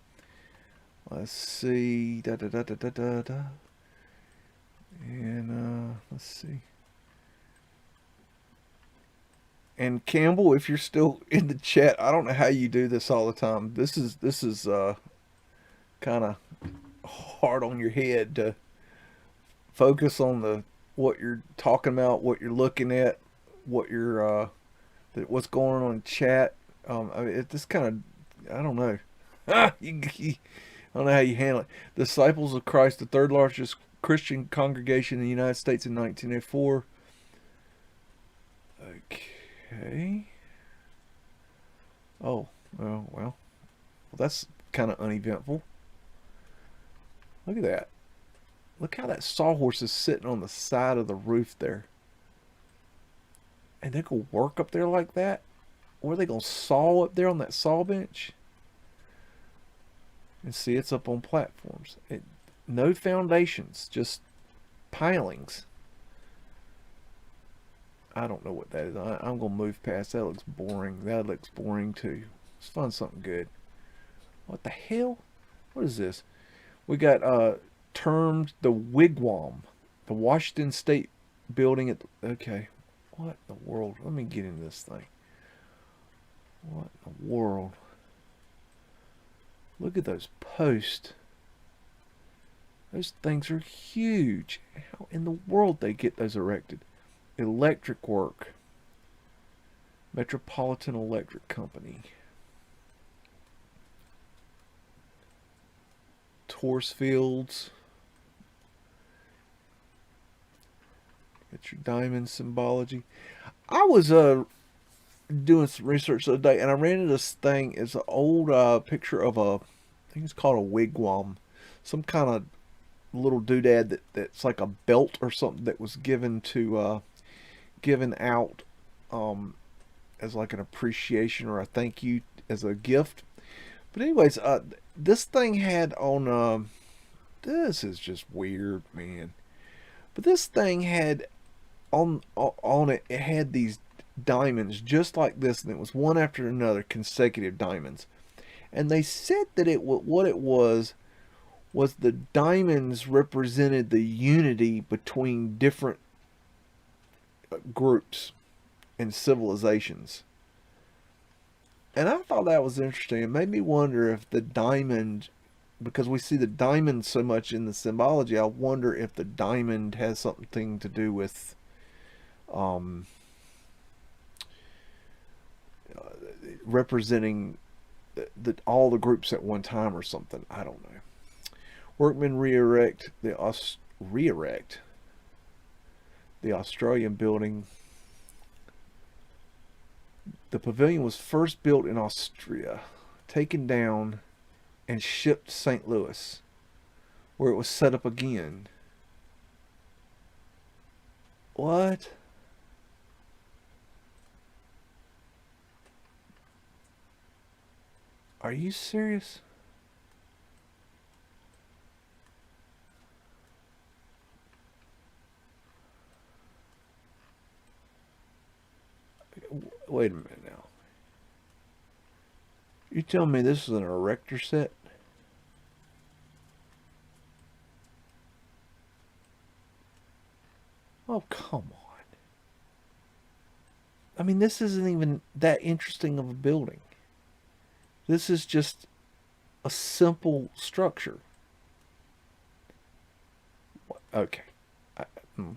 Let's see. Da da da da da da da. And let's see. And Campbell, if you're still in the chat, I don't know how you do this all the time. This is kind of hard on your head to focus on what you're talking about, what you're looking at, what your what's going on in chat. I mean, it just kind of, I don't know. I don't know how you handle it. Disciples of Christ, the third largest Christian congregation in the United States in 1904. Okay. Oh, well, that's kind of uneventful. Look at that. Look how that sawhorse is sitting on the side of the roof there. And they go work up there like that? Or are they going to saw up there on that saw bench? And see, it's up on platforms. No foundations, just pilings. I don't know what that is. I'm going to move past. That looks boring. That looks boring too. Let's find something good. What the hell? What is this? We got termed the Wigwam. The Washington State building at the, okay. What in the world? Let me get into this thing. What in the world? Look at those posts. Those things are huge. How in the world they get those erected? Electric work. Metropolitan Electric Company. Torus fields. Got your diamond symbology. I was doing some research the other day, and I ran into this thing. It's an old picture of I think it's called a wigwam, some kind of little doodad that's like a belt or something that was given out as like an appreciation or a thank you as a gift. But anyways, this thing had on this is just weird, man. But this thing had on it. It had these diamonds just like this, and it was one after another, consecutive diamonds. And they said that what it was the diamonds represented the unity between different groups and civilizations. And I thought that was interesting. It made me wonder if the diamond, because we see the diamond so much in the symbology, I wonder if the diamond has something to do with representing all the groups at one time or something. I don't know. Workmen re-erect the Australian building. The pavilion was first built in Austria, taken down, and shipped to St. Louis, where it was set up again. What? Are you serious? Wait a minute now. You telling me this is an erector set? Oh, come on. I mean, this isn't even that interesting of a building. This is just a simple structure. Okay. Can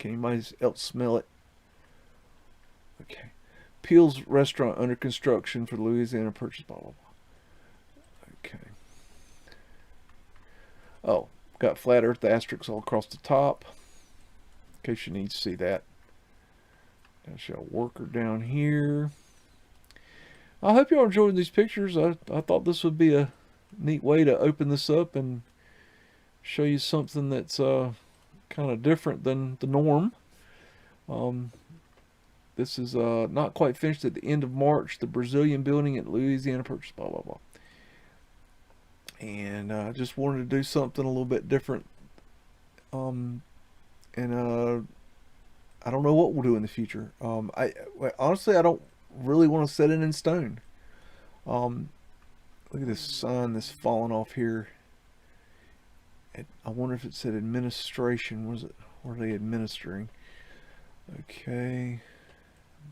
anybody else smell it? Okay. Peel's restaurant under construction for the Louisiana Purchase, blah, blah, blah. Okay. Oh, got flat earth asterisks all across the top. In case you need to see that. Got a worker down here. I hope y'all enjoying these pictures. I thought this would be a neat way to open this up and show you something that's kind of different than the norm. This is not quite finished at the end of March. The Brazilian building at Louisiana Purchase, blah, blah, blah. And I just wanted to do something a little bit different. And I don't know what we'll do in the future. Honestly, I don't really want to set it in stone. Look at this sign that's falling off here. I wonder if it said administration. What are they administering? Okay.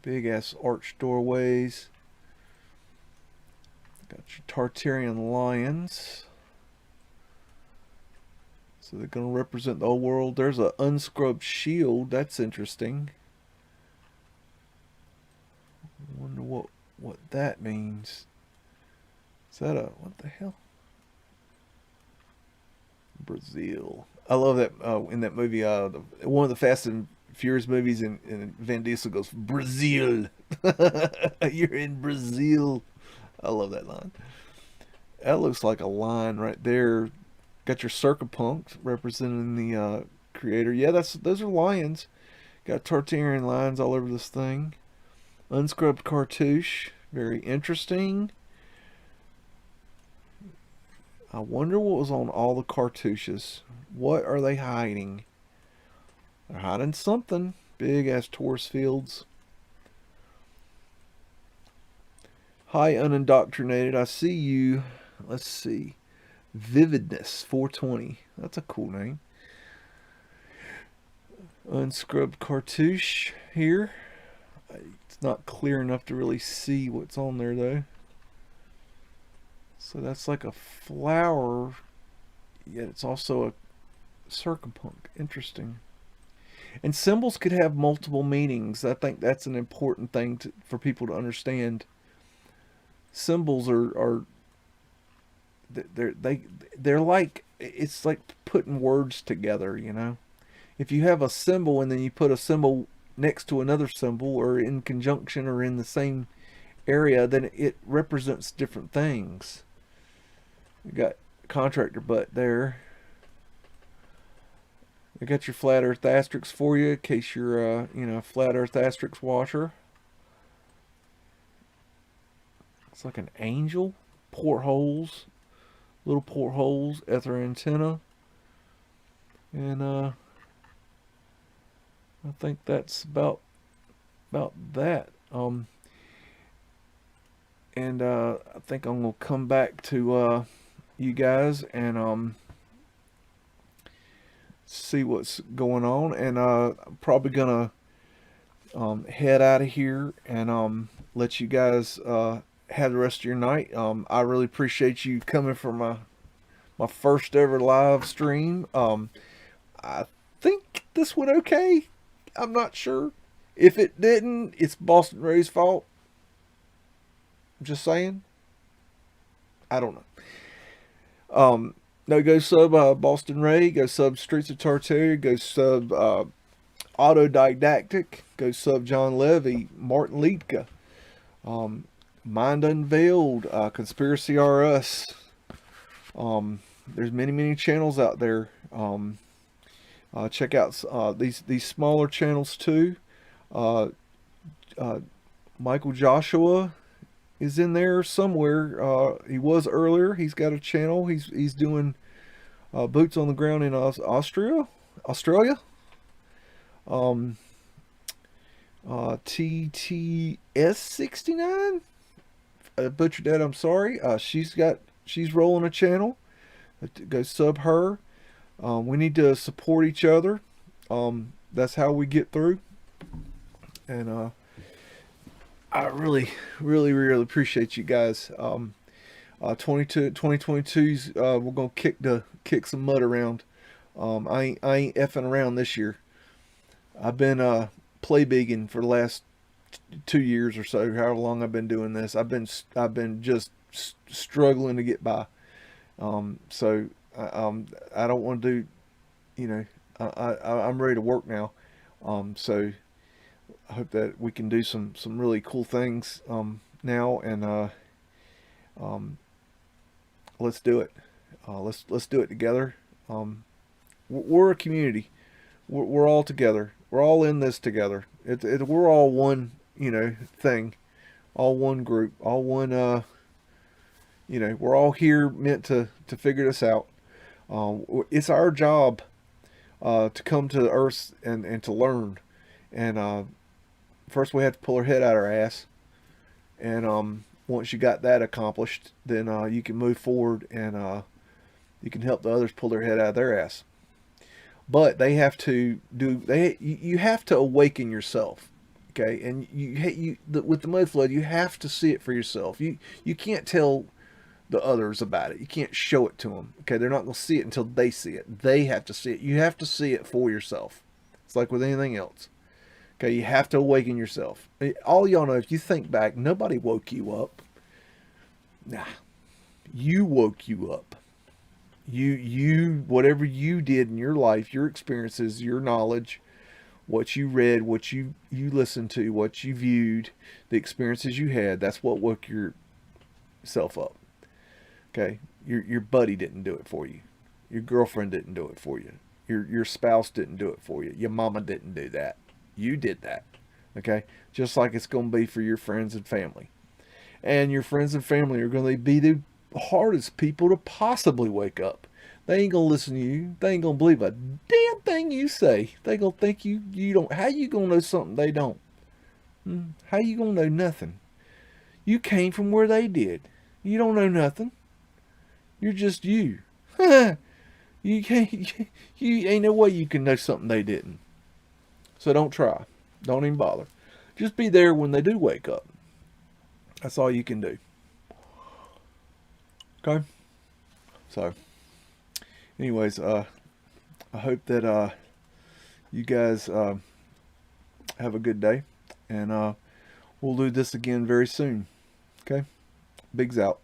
Big ass arch doorways. Got your Tartarian lions. So they're going to represent the old world. There's an unscrubbed shield. That's interesting. what that means. Is that a, what the hell? Brazil. I love that in that movie. One of the Fast and Furious movies, and Vin Diesel goes, Brazil. You're in Brazil. I love that line. That looks like a line right there. Got your Circumpunks representing the creator. Yeah, those are lions. Got Tartarian lines all over this thing. Unscrubbed cartouche. Very interesting. I wonder what was on all the cartouches. What are they hiding? They're hiding something. Big ass Taurus fields. Hi, unindoctrinated. I see you. Let's see. Vividness 420. That's a cool name. Unscrubbed cartouche here. It's not clear enough to really see what's on there though. So that's like a flower, yet it's also a circumpunk. Interesting. And symbols could have multiple meanings. I think that's an important thing for people to understand. Symbols are they're like, it's like putting words together, you know. If you have a symbol and then you put a symbol next to another symbol or in conjunction or in the same area, then it represents different things. You got contractor butt there. I got your flat earth asterisks for you in case you're you know, a flat earth asterisk washer. It's like an angel. Portholes. Little portholes. Ether antenna. And I think that's about that. And I think I'm gonna come back to you guys and see what's going on, and I'm probably gonna head out of here and let you guys have the rest of your night. I really appreciate you coming for my first ever live stream. I think this went okay. I'm not sure. If it didn't, it's Boston Ray's fault. Just saying. I don't know. No, go sub Boston Ray. Go sub Streets of Tartaria. Go sub Autodidactic. Go sub John Levy. Martin Liedke. Mind Unveiled. Conspiracy R Us. There's many channels out there. Check out these smaller channels too. Michael Joshua is in there somewhere. He was earlier. He's got a channel. He's doing boots on the ground in Australia. TTS69. I butchered that. I'm sorry. She's rolling a channel. Go sub her. We need to support each other. That's how we get through. And I really appreciate you guys. 2022's we're gonna kick some mud around. I ain't effing around this year. I've been play bigging for the last 2 years or so, however long I've been doing this. I've been just struggling to get by. So I don't want to do, you know, I'm ready to work now. So I hope that we can do some really cool things now, and let's do it. Let's do it together. We're a community. We're all together. We're all in this together. We're all one, you know, thing. All one group. All one. You know, we're all here meant to figure this out. It's our job to come to the earth and to learn. And first we have to pull our head out our ass. And once you got that accomplished, then you can move forward and you can help the others pull their head out of their ass. But they have to you have to awaken yourself, okay? And with the Mudflood, you have to see it for yourself. You can't tell the others about it. You can't show it to them, okay? They're not going to see it until they see it. They have to see it. You have to see it for yourself. It's like with anything else, Okay, you have to awaken yourself. All y'all know, if you think back, nobody woke you up. Nah, you woke you up. Whatever you did in your life, your experiences, your knowledge, what you read, what you listened to, what you viewed, the experiences you had, that's what woke yourself up. Okay, your buddy didn't do it for you. Your girlfriend didn't do it for you. Your spouse didn't do it for you. Your mama didn't do that. You did that. Okay, just like it's going to be for your friends and family. And your friends and family are going to be the hardest people to possibly wake up. They ain't going to listen to you. They ain't going to believe a damn thing you say. They going to think you don't. How you going to know something they don't? How you going to know nothing? You came from where they did. You don't know nothing. You're just you. You ain't no way you can know something they didn't. So don't try. Don't even bother. Just be there when they do wake up. That's all you can do. Okay? So, anyways, I hope that you guys have a good day. And we'll do this again very soon. Okay? Bigs out.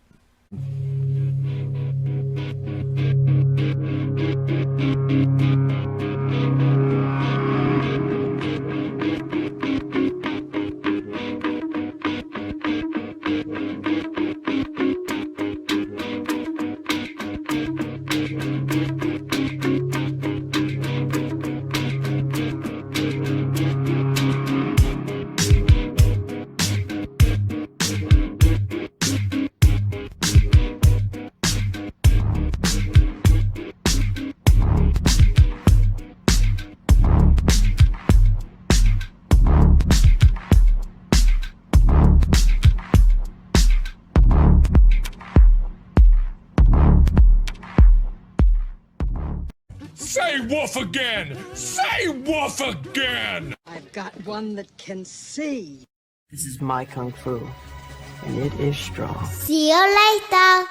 Say woof again! Say woof again! I've got one that can see. This is my kung fu, and it is strong. See you later.